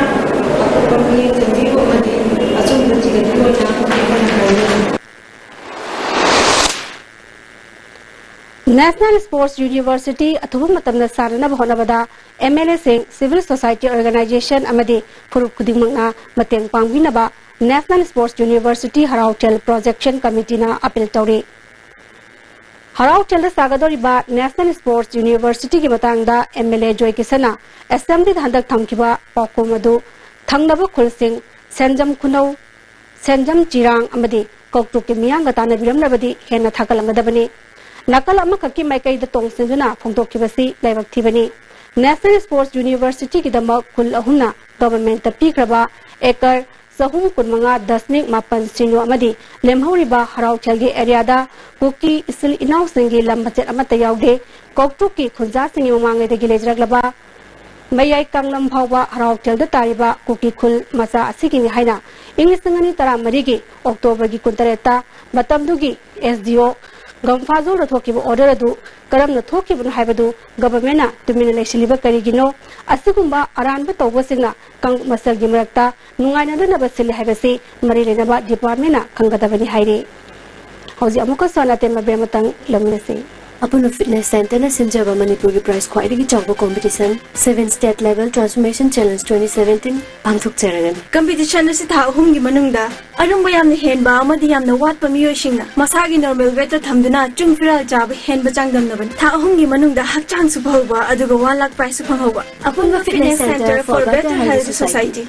company review madi achum ruchi ga diwa na National Sports University athubu matamna sarana bhonabada MLA sing civil society organization amadi furup kudingmangna mateng pangbinaba National Sports University Harautel Projection Committee na appeal tawri Harautel sagadoriba National Sports University ki matangda MLA Joy Kisana assembly handak thamkiba pakomadu thangnaba khulsing senjam khunau senjam jirang amadi koktuk ki miyanga tana biramnabadi hena thakalangadabani nakal ama khaki maikai da tong sinduna phongtok kibasi laibak thibani National Sports University ki dama khul ahumna government ta pikraba ekar sahum kunmanga 10.8 amadi lemhoriba harauchal gi area da kuki isil inaw singi lambachet amata yaude koktuk ki khunja singi mangai da gilejraglaba mayai kanglam phawba harauchal da tariba kuki khul macha asigi ni haina inglisangani tara marigi october gi kuntareta matamdugi SDO Gamfazul Ratoki order adu Karam the Toki Habadu government to Minalashiliba Karigino Asugumba Aranba Togosina Kang Masal Gimerta Nungana Nabasili Habasi Marinaba Department Kangatavani Hairi How's the Amuka Sanatem Bematang Laminasi Upon a fitness center na Sinjaba Manipuri prize quite a job competition 7 state level transformation challenge 2017 Pangthuk Cheragan competition na si tha hum gi manungda arung bayam ni hen ba amadi yam na wat pamiyo singna masagi normal weight thamduna chung firal jab hen ba changdam na ban tha hum gi manungda hakchang su bhawba aduga 1 lakh prize su phanghoba upon a fitness center for better health society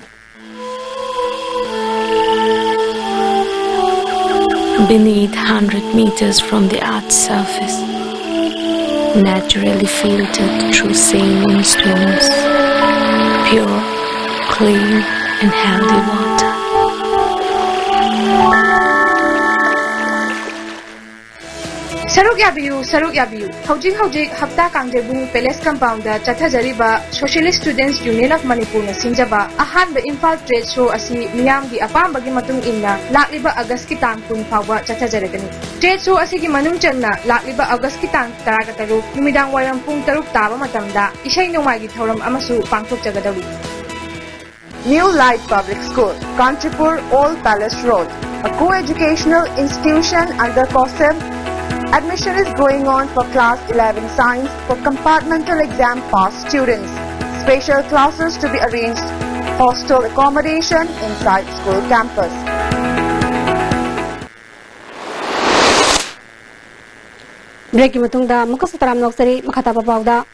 beneath 100 meters from the Earth's surface naturally filtered through sailing stones, pure, clean and healthy water. Saruk Yabiyu, Hojik Hapta Kangdebu Palace Compound, Chathajariba, Socialist Students Union of Manipur, Sinjaba, Ahan the Impal Trade Show Asi, Miyamgi, Apam Bagimatung Inna, Lakliba Agaskitan Kun Pawa, Chathajaragani. Trade Show Asiki Manung Channa, Lakliba Agaskitan, Taragataru, Numidang Waram Pung Taruk Tava Matamda, Ishay Nomagi Thoram Amasu, Pangtuk Jagadawi. New Light Public School, Kanchipur, Old Palace Road, a co-educational institution under COSEM. Admission is going on for class 11 science for compartmental exam pass students. Special classes to be arranged. Hostel accommodation inside school campus. Break matungda mukasataram noksari makata babawda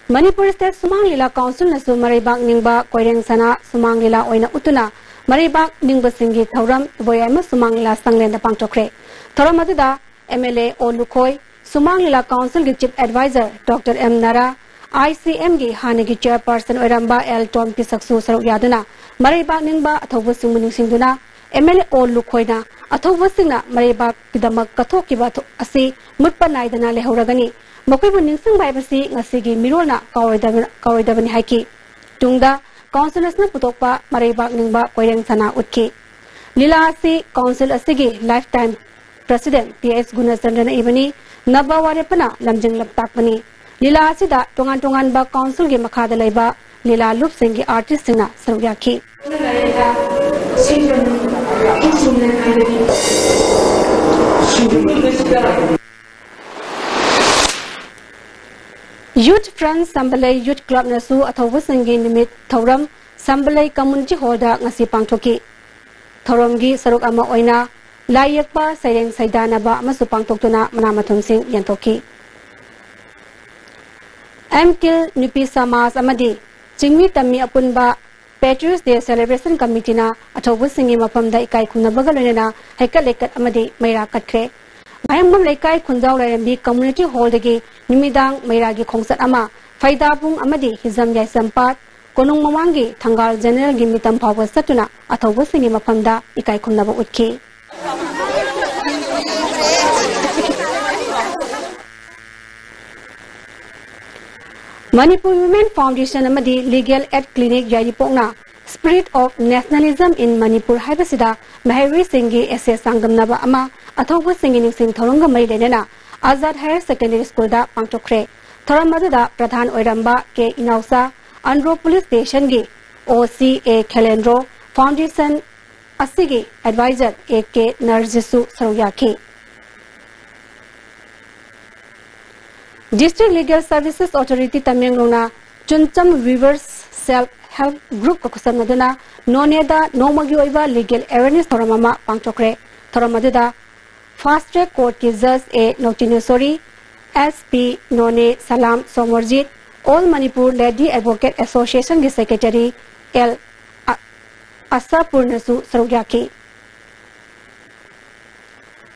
Manipur State Sumang Lila Council na su maribak ningba koireng sana Sumang Lila oina utuna maribak ningba singi thauram boyama Sumang Lila sanglenda pangtokre thoram aduda MLA Olukoi, Sumang Lila Council ki Chief Advisor Dr. M. Nara, ICM ki Hanagi Chairperson Oiramba L. Tom Pisaksu Saruk Yaduna, Maribak Ningba Athobu Singmuning Singduna, MLA Olukoi na Athobu Singna Maribak Kidamak Katokiba Asi Mutpa Naidana Lehoragani, Mokibu Ningsing Bibasi Ngasigi Mirona Kawaidabani Haiki, Tungda, Councilors na Putokpa Maribak Ningba Koireng Sana Utki. Lila Asi Council Asigi Lifetime President P.S. Gunasandana Ibani, Naba Warepana, Lamjing Laptakbani, Lila Asida, Tongan Ba Council Gi Makada Laiba, Lila Lup Singi Artist Sina, Saryaki. Youth Friends Sambalai Youth Club Nasu Athobu Singi Nimit Thoram, Sambalai Community Holder Ngasi Pangtoki. Thoramgi Saruk Ama Oina, Layakpa Sayeng Saidanaba Masupang Toktuna Manamatum Sing Yantoki. MKIL Nupi Samas Amadi, Jingmi Tami Apunba, Patriots Day Celebration Committee na Athobu Singi Mapam da Ikai Kuna Bagaluna, Haikalekat Amadi, Mayra Katre. Mayambam Lekai Kunjau Lambi Community Hall dagi Nimidang Mairagi Kongsat Ama Faidabung Amadi Hizam Yaisampat Konung Mawangi Tangal General Gimitam Power Satuna Atau Singi Mapanda Ikai Kunaba Utki Manipur Women Foundation Amadi Legal Aid Clinic Yaripongna Spirit of Nationalism in Manipur Haibasida Mahiri Singhi SS Sangam Naba Ama Atau Singi Ningsing Thorunga Maidena Azad Higher Secondary School da Pangtokre Thoramadada Pradhan Oiramba Ke Inausa Andro Police Station Gi OCA Kelendro Foundation Asigi Advisor AK Narjisu Saroyaki District Legal Services Authority Tamenglona Chuncham Rivers Self Help Group Kokusamaduna Noneda Nomagi Oiva Legal Awareness Thoramama Pangtokre Thoramadada Fast Track Court ki Judge A Notinusori SP None Salam Somorjit All Manipur Lady Advocate Association ki Secretary L Asapurnasu Sarogyaki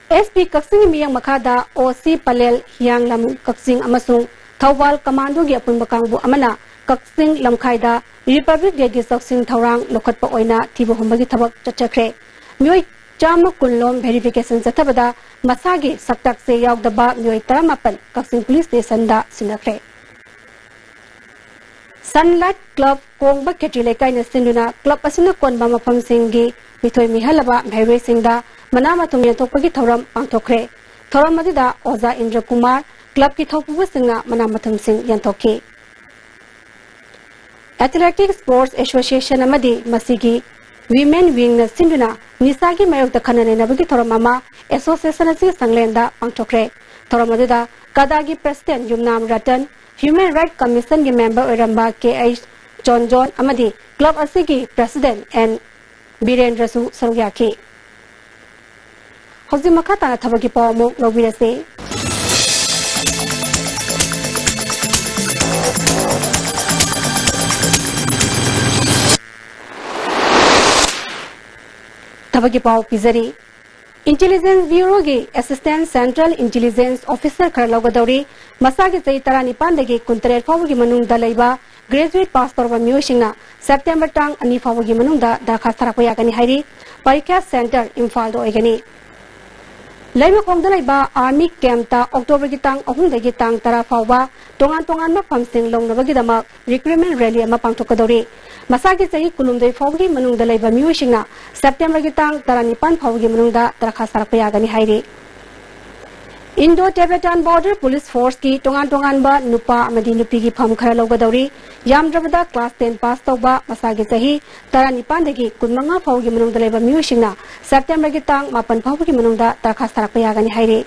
SP Kaksing Miyang Makada OC Palel Hyang Lam Kaksing Amasung Thawal Commando gi apun bakangbu amana Kaksing Lamkhaida Republic Day gi Saksing Thawrang Lokhatpa oina Thibu Humbagi Thabak Chachakre Myoi Chama Kunlom Verification Satabada Masagi Saktak Se Yaugdaba Myoi Taramapan Kaksing Police Station da Sinakre Sunlight Club Kongba Ketrileka na Sinduna Club Asina Konba Mapam Singgi Mithoi Mihalaba Bhairwe Singda Manama Tumya Tokpagi Thoram Pangtokre Thoram Madida Oza Indra Kumar Club ki Thopuba Singa Manamatham Singh Yantoki Athletic Sports Association Amadi Masigi Women Wing na Sinduna Nisagi Mayok da Khanane Nabagi Thoramama Association Asi Sanglenda Pangtokre Thoram Madida Kadagi President Yumnam Ratan Human Rights Commission ki member Oramba KH John Amadi Club Asigi President and Birendra Su Sarogyaki Hauzi Makata na Thabaki Paw Mo Lobirase Thabaki Paw Pizari Intelligence Bureau ki Assistant Central Intelligence Officer Karlogadori Masagi Sai Tarani Pandagi Kuntrer Fawagi Manung Dalaiba Graduate Pass Torba Miyosingna September Tang Ani Fawagi Manung da Dakhastara Gani Hairi Parikya Center Imphal do Egani Laima Kongdalaiba Army Camp ta October ki tang ahung dagi tang tara fawba tongan mafam sing long nabagi dama recruitment rally ama pangtokadori Masagi sahi kulumdai fawgi manung dalaiba miyosingna September ki tang tara nipan fawgi manung da darakha sarakpayagani hairi Indo-Tibetan Border Police Force ki tongan ba nupa amadi nupi ki pham khara logadori yamdrabada class 10 pass tawba masagi sahi tara nipan dagi kunmanga fawgi manung dalaiba miyosingna September ki tang mapan fawgi manung da darakha sarakpayagani hairi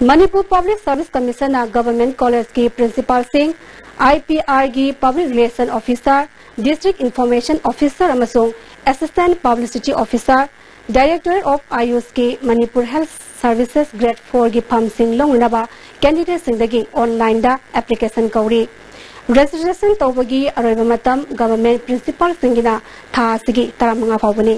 Manipur Public Service Commission na Government College ki Principal Singh IPR ki Public Relation Officer District Information Officer amasung Assistant Publicity Officer Director of Ayush ki Manipur Health Services Grade 4 ki pham sing long naba candidate sing dagi online da application kauri registration tawbagi aroiba matam government principal singina tha sigi taramanga fawbani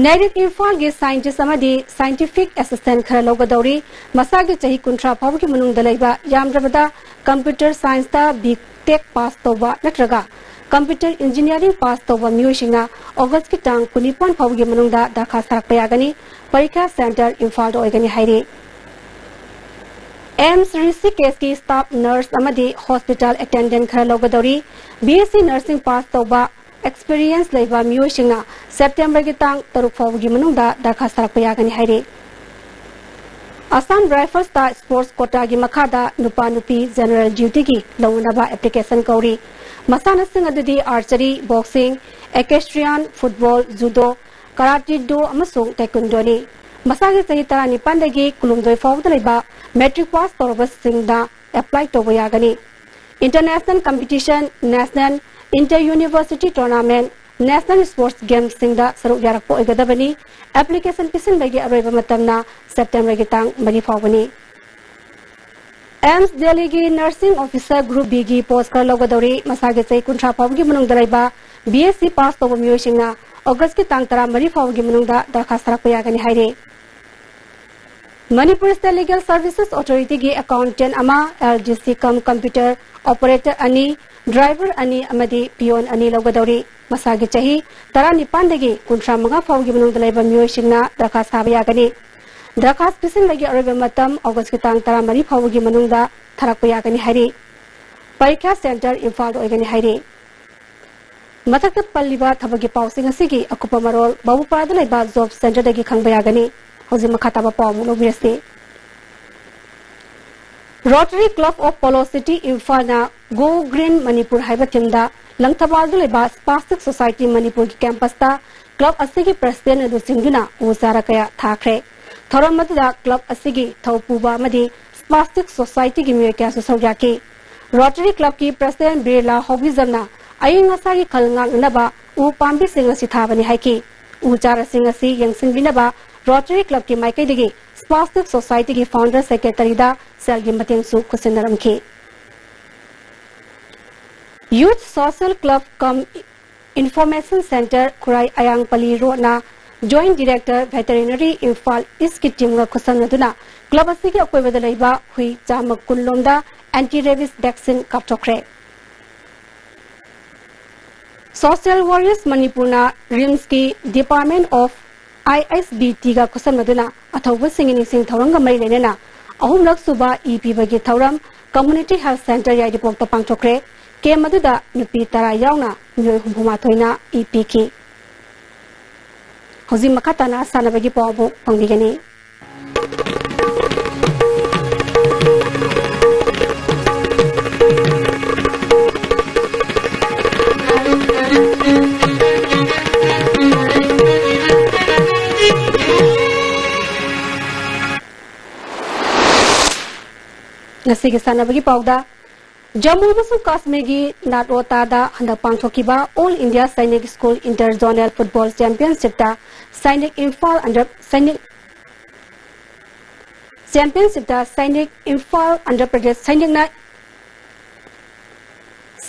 Native Imphal ki scientist amadi scientific assistant khara logadori masagi chahi kuntra phawgi manung dalaiba yamrabada computer science ta big tech pass tawba natraga Computer Engineering pass tawba miyosingna August ki tang kunipan phawgi manung da dakha sarakpayagani Parikya Center Imphal do egani hairi AIMS Rishikesh ki staff nurse amadi hospital attendant khara logadori BSc nursing pass tawba experience leiba miyosingna September ki tang taruk phawgi manung da dakha sarakpayagani hairi Assam Rifles ta sports quota gi makhada nupa nupi general duty gi lawnaba application kauri Masana sing adudi archery boxing equestrian football judo karate do amasung taekwondo ni masagi sahi tarani pandagi kulumdoi fawda leba metric pass torba singda apply toba yagani international competition national inter university tournament national sports games singda saru yarakpo egadabani application pisin bagi aroiba matamna September gi tang mari fawani AIMS Delhi ki nursing officer group B ki post kar logadori masagi sai kuntra pawgi manung dalaiba BSc pass toba miyosingna August की तांग तरा मरी फावगी मनुंगदा दरखास्त तरक यागनी हाइरे Manipur State Legal Services Authority की accountant अमा LGC कम computer operator अनि driver अनि अमदी peon अनि लौगदौरी मसागी चाही तरा निपानदगी कुंट्रा मंगा फावगी मनुंगदा लेबा मियोइसिंगना दरखास्त थाबा यागनी दरखास्त पिसिंगलगी अरबे मतम अगस्त की तांग तरा मरी फावगी मनुंगदा थरक यागनी हाइरे परीक्षा सेंटर इम्फाल ओइगनी हाइरे मथक पल्लिबा थबगी पाउसिंग असिगी अकुपा मरोल बाबुपादा लेबा जॉब सेंटर दगी खंगबा यागनी हौजी मखाताबा पावमु लोबिरसे Rotary Club of Polo City Imphana Go Green Manipur haiba timda langthabal leba Spastic Society Manipur ki campus ta club asigi president adu singduna uzara kaya thakre thoram maduda club asigi thaupuba amadi Spastic Society ki miyakya su saujaki Rotary Club ki president Birla Hobizamna ayinga sagi khalnga naba u pambi singa sithabani haiki uzara singa si yangsing binaba Rotary Club की माइके दिगी spastic society की founder secretary दा सेलगी मतेंग सु कुसिनरम की youth social club कम information centre खुराई अयांगपली रोना joint director veterinary Imphal इस की team गा कुसनदुना क्लब असि की अकोइबद लेबा हुई चामक कुल्लोमदा एंटी रेबिस वैक्सीन कापथोखरे सोशल वॉरियर्स मणिपुरना रिम्स की department of ISBT ga kusan maduna athawba singini sing thawranga mai lenena ahumlak suba EP bagi thawram community health center ya report ta pangthokre ke maduda nupi tara yauna myoi humhuma thoina EP ki hozi makatana sanabagi pawbu pangdigani nasi ke sana bagi pauda Jammu and Kashmir gi Narota da handa pangthokiba All India Sainik School Interzonal Football Championship ta Sainik Imphal under Sainik Championship ta Sainik Imphal Andhra Pradesh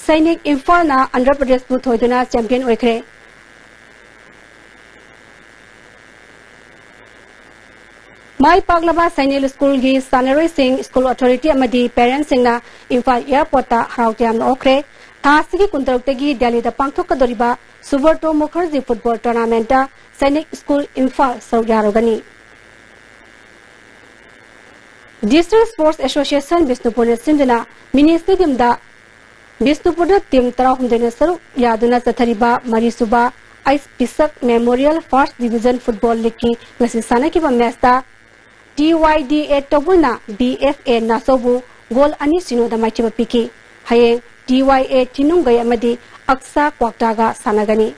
Sainik Imphal na Andhra Pradesh bu thoiduna champion oikhre Mai Paglaba Sainil School gi Sanaroi Singh School Authority amadi parents singna Imphal Airport ta harautyam okre thasigi kuntarukegi Delhi da pangthokadoriba Subarto Mukherjee football tournament ta Sainik School Imphal saurarogani District Sports Association Bisnupur Sindana Mini Stadium da Bisnupur team tarahumdena saru yaduna chathariba Marisuba Ice Pisak Memorial First Division Football League ki ngasi sana ki ba match ta TYDA Tobuna BFA Nasobu goal ani sino da mai chiba piki haye TYA Tinungai amadi Aksa Kwaktaga sanagani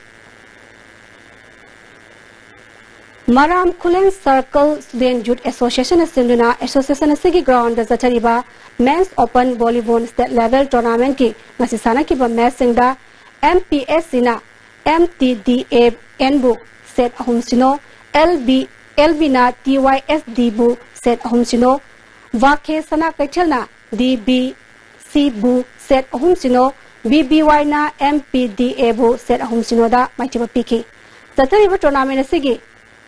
Maram Kulen Circle Student Youth Association Sinduna Association Sigi Ground da Zatariba Men's Open Volleyball State Level Tournament ki ngasi sana ki ba match singda MPS sina MTDA Nbu set ahum sino LB na TYSD bu set ahum sino Vakhe sana kachalna DBC bu set ahum sino BBY na MPDA bu set ahum sino da maichiba piki Zatariba tournament asigi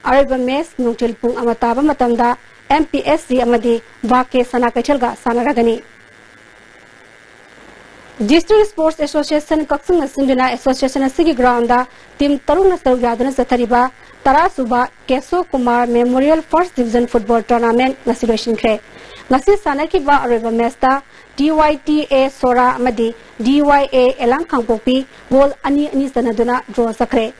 ariba mes nungtil pung amataba matamda MPSC amadi Vakhe sana kachalga sanaragani District Sports Association Kaksung Sinduna Association Sigi Ground da team Taruna Saruyaduna Zathariba Tarasuba Keso Kumar Memorial First Division Football Tournament Nasilation Kre Nasi Sanaki ba Ariba Mesta DYTA Sora Amadi DYA Elang Kangpopi goal ani sanaduna draw sakre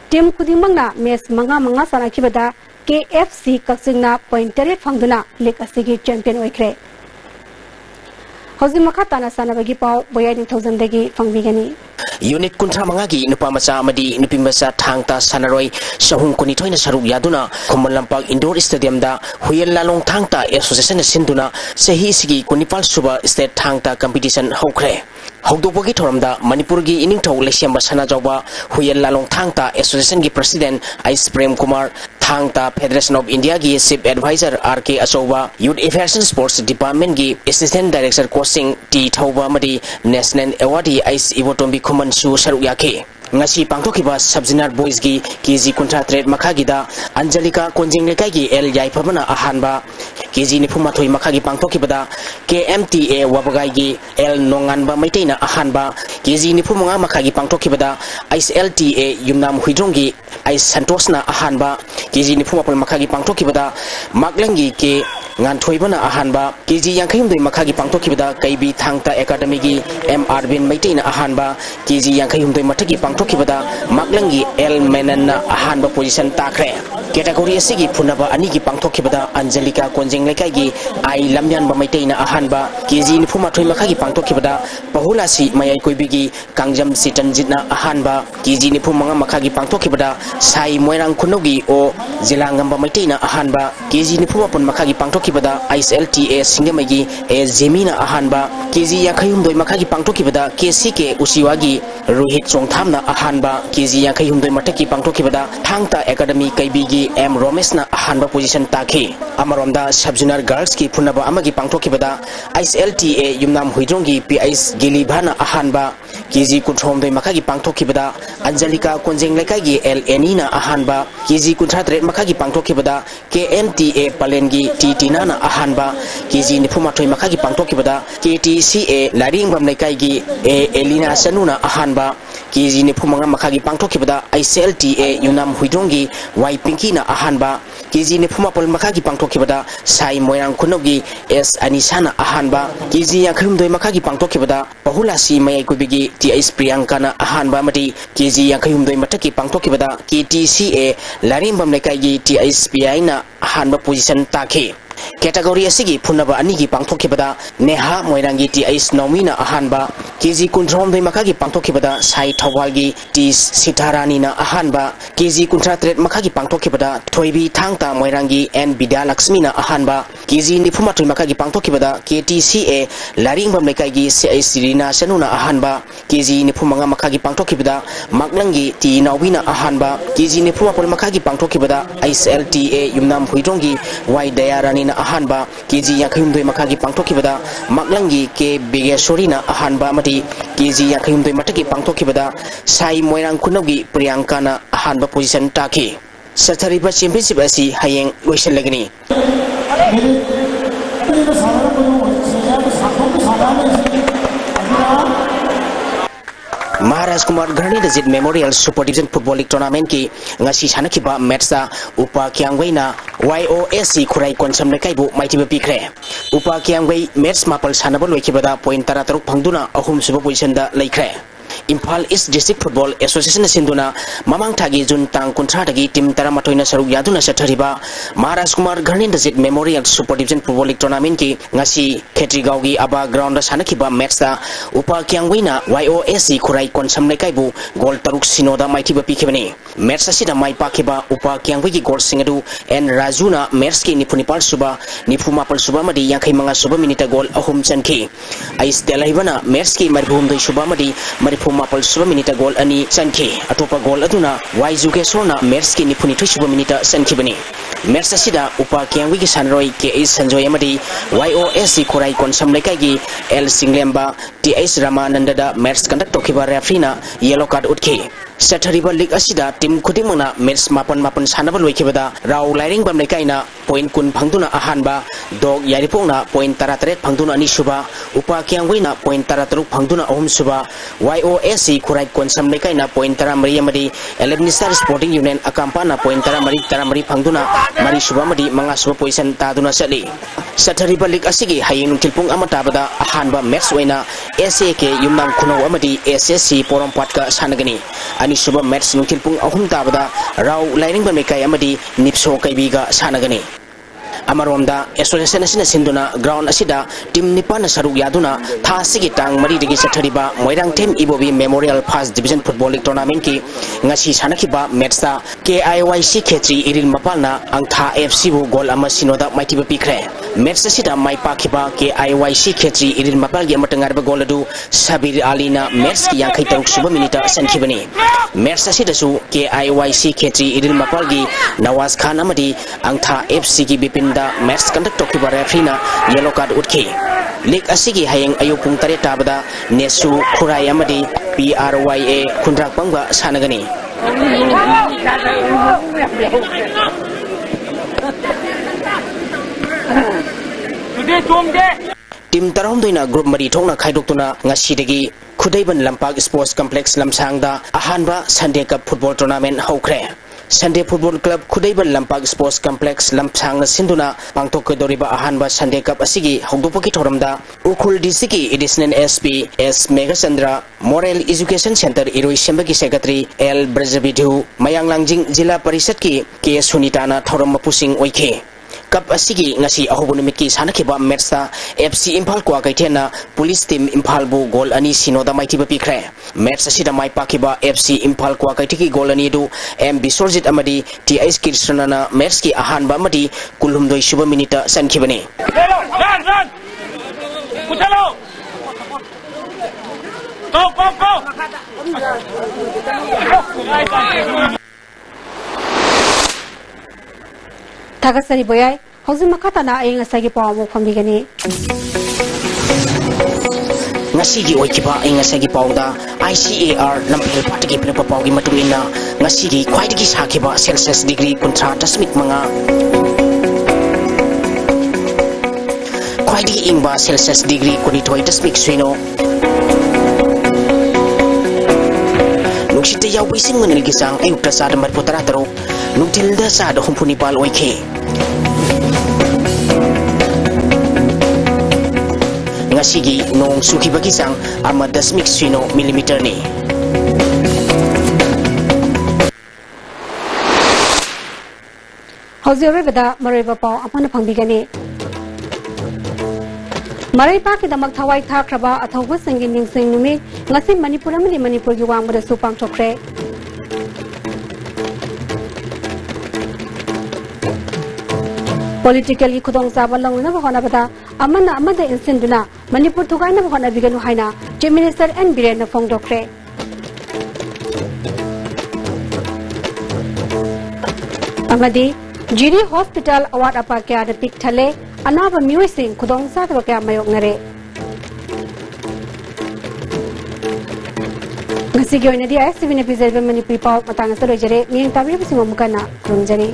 team Kudimangna mes manga Sanaki bada KFC Kaksungna point target fangduna league asigi champion oikre Hozi makatana sana bagi pau boya ni thousand dagi fangbigani Unit kuntra mangagi nupa macha amadi nupi macha thangta sanaroi sahung kuni thoina saruk yaduna Khumman Lampak Indoor Stadium da Huyel Lalong thangta association sinduna sehi sigi kunipal suba state thangta competition hokre Hokdopagi thoramda Manipur gi iningthau leisiam basana jawba Huyel Lalong thangta association gi president Ice Prem Kumar thangta Federation of India gi chief advisor RK Achoba Youth Affairs and Sports Department gi assistant director coaching T Thauba madi national awardee Ice Ivotombi Khumman su saruk yake ngasi pangthokiba subjunior boys gi KG kuntra trade makagi da Anjalika konjing lekai gi L yai phabana ahanba KG nifuma thoi makagi pangthokiba da KMTA wabagai gi L nonganba maiteina ahanba KG nifuma makagi pangthokiba da ISLTA yumnam huidrong gi Ais Santosna ahanba KG nifuma pol makagi pangthokiba da maklangi ke ngan thoibana ahanba KG yankhayum doi makagi pangthokiba da kaibi thangta academy gi MR bin maiteina ahanba KG yankhayum doi mathagi pangthokiba da maklangi L menan na ahanba position takre category asigi phunaba ani gi pangthokiba da Anjalika konjing lekai gi ai lamyan ba maiteina ahanba KG nifuma thoi makagi pangthokiba da pahulasi mayai koibi gi kangjam sitanjitna ahanba KG nifuma makagi pangthokiba da sai moirang khunogi o jilangamba maiteina ahanba KG nifuma pon makagi pangthokiba da ISLTA singamagi e zemina ahanba KG yakhayum doi makagi pangthokiba da KCK usiwagi Rohit Chongthamna ahanba KG yakhayum doi mataki pangthokiba da thangta academy kaibi gi M Romesna ahanba position takhi amaromda subjunior girls ki phunaba amagi pangthokiba da ISLTA yumnam huidrong gi PIS Gilibhana ahanba KG kunthom doi makagi pangthokiba da Anjalika konjeng lekai gi LNI na ahanba KG kunthatre makagi pangthokiba da KMTA Palengi Titina na ahanba KG nifuma thoi makagi pangthokiba da KTCA Laringbam lekai gi Elina Sanuna ahanba KG nifuma makagi pangthokiba da ISLTA yunam huidrongi Y Pinky na ahanba KG nifuma pol makagi pangthokiba da Sai Moirang Kunogi S Anisana ahanba KG yakhum doi makagi pangthokiba da Pahulasi mayai kubigi TIS Priyanka na ahanba mati KG yakhum doi mataki pangthokiba da KTCA Larimbam lekai gi TISPI na ahanba position takhi category asigi phunaba ani gi pangthokiba da Neha Moirangi TIS Nomina ahanba KG kunthrom doi makagi pangthokiba da Sai Thawal gi TIS Sitharani na ahanba KG kunthra tret makagi pangthokiba da Thoibi Thangta Moirangi N Bidya Lakshmi na ahanba KG nifuma thoi makagi pangthokiba da KTCA Laringbam lekai gi CI Sirina Sanuna ahanba KG nifuma makagi pangthokiba da Maklangi Ti Nawina ahanba KG nifuma pol makagi pangthokiba da ISLTA yumnam huidrongi Y Dayarani na ahanba KG yakhayum doi makagi pangthokiba da Maklangi ke Bigeshori na ahanba mati KG yakhayum doi mataki pangthokiba da Sai Moirang Kunogi Priyanka na ahanba position takhi Sathariba championship asi hayeng loisalagani Maharaj Kumar Gharni Dajit Memorial Super Division Football League Tournament ki ngasi sanakiba match da Upa Kyangwei na YOSC Khurai Konsam lekai bu maitiba pikre Upa Kyangwei match mapal sanaba loikiba da point 13 phangduna ahum suba position da laikre Imphal East District Football Association sinduna mamang thagi jun tang kunthra dagi team 13 na saruk yaduna sathariba Maharaj Kumar Gharni Dajit Memorial Super Division Football League Tournament ki ngasi Khetrigau gi aba ground da sanakiba match da Upa Kyangwei na YOSC Khurai Konsam lekai bu goal taruk sinoda maitiba pikibani match asida mai pakiba Upa Kyangwei gi goal singadu N Rajuna match ki nipunipal suba nipumapal suba madi yankai manga suba minute goal ahum chanki ais delahibana match ki marhum doi suba madi Pumapal suba minute goal ani sanki atopa goal aduna Yzuke Sona match ki nipuni thoi suba minute sanki bani match asida Upa Kyangwei gi sanroi KS Sanjoy amadi YOSC Khurai Konsam lekai gi L Singlemba TS Ramananda da match conduct tokiba referee na yellow card utki Sathariba League asida team khudimangna match mapan sanaba loikibada Rau Lairing bam lekai na point kun phangduna ahanba Dog Yaripongna point 13 phangduna ani suba Upa Kyangwei na point 13 phangduna ahum suba YOSC Khurai Konsam lekai na point 13 amadi 11 Star Sporting Union Akampa na point 13 phangduna mari suba amadi manga suba position taduna sali Sathariba League asigi hayeng tilpung amata bada ahanba match oina SAK yumnam khunau amadi SSC Porompat sanagani ani suba match tilpung ahum tabada Rau Lairing bam lekai amadi Nipso Kaibiga sanagani Amaromda association asina sinduna ground asida team nipana saruk yaduna tha sigi tang mari digi sathariba Moirang Them Ibobi Memorial First Division Football League Tournament ki ngasi sanakiba match da KIYC Khetri Iril Mapalna ang tha FC bu goal ama sinoda maitiba pikre match असिदा माई पाखिबा KIYC Khetri इरिन मपालगी अमतंगारबा goal अदु सबीर आलीना match की यांखै तरुक सुब मिनिट सनखिबनी मैच असिदसु KIYC खेत्री इरिन मपालगी नवाज खान अमदी अंगथा FC की बिपिनदा मैच कंडक्ट तोखिबा रेफरीना येलो कार्ड उठखि लीग असिगी हयेंग अयु पुंग 8 ताबदा नेसु खुराई अमदी PRYA खुंद्राक पंगबा सानगनी टीम तरहमदोइना ग्रुप मरी थोंना खाइदोक्तुना ngasiदगी खुदैबन Lampak sports complex लमसांगदा अहानबा Sunday cup football tournament हौख्रे संडे फुटबॉल क्लब खुदैबन लंपाक स्पोर्ट्स कॉम्प्लेक्स लमसांगना सिंधुना पांगथोकदोरिबा अहानबा संडे कप असिगी हौदोपकी थोरमदा Ukhrul district additional SP S Meghachandra moral education centre इरोई सेंबगी सेक्रेटरी L ब्रजविधु मयांगलांजिंग जिला परिषद की K सुनीताना थोरम मपुसिंग ओइखे कप असिगी ngasi ahobu numit ki sanakhiba match FC Imphal kwa kaithena police team Imphal bu goal ani sinoda maitiba pikre match asida mai pakiba FC Imphal kwa kaithiki goal ani du M Bisorjit amadi TS Krishnana match ki ahanba amadi kulhumdoi suba minute sankhibani run puchalo go Tagasari boyai hausi makata na ay ngasagi pawo pambigani ngasigi oikiba ay ngasagi pawda ICAR lampel patigi pinapapawgi matungina ngasigi khwaidagi sakiba Celsius degree 30.5 khwaidagi ingba Celsius degree 12.0 nuksita yawi sing manilgi sang ayukta sa damar putara taro nuktilda sa da humpuni pal oike ngasigi nong suki bagi sang ama 10.0 millimeter ni hausi rebeda mareba paw apana phangbigani marai pa ki damak thawai thakraba athawba sangin ningsing numi ngasi Manipur amani Manipur gi wangmada su pangthokre politically khudong saba langna bahona bada amana amada insinduna Manipur thugaina bahona biganu haina Chief Minister N Biren phongdokre amadi Jiri Hospital award apa kya da pik thale anaba mioi sing khudong sa da kya mayok ngare ngasi gyoina di ICV ne preserve Manipur paw matanga sa rojare ning tabi bisimo mukana krumjari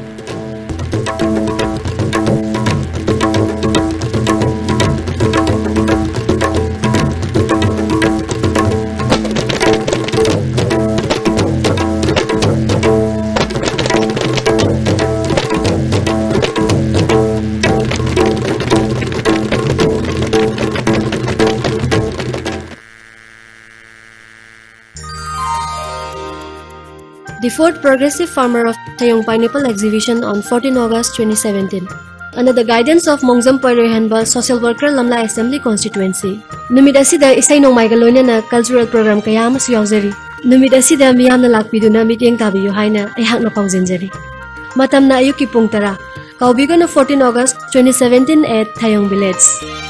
The 4th Progressive Farmer of Thayong Pineapple Exhibition on 14 August 2017. Under the guidance of Mongzam Poiroihanba Social Worker Lamla Assembly Constituency. Numid asida isay nong maigalonya na cultural program kaya mas yauzari. Numid asida miyam na lakpiduna mityang tabiyo haina ihak na pangzinjari. Matam na ayuki pung tara. Kaubigan na 14 August 2017 at Thayong Village.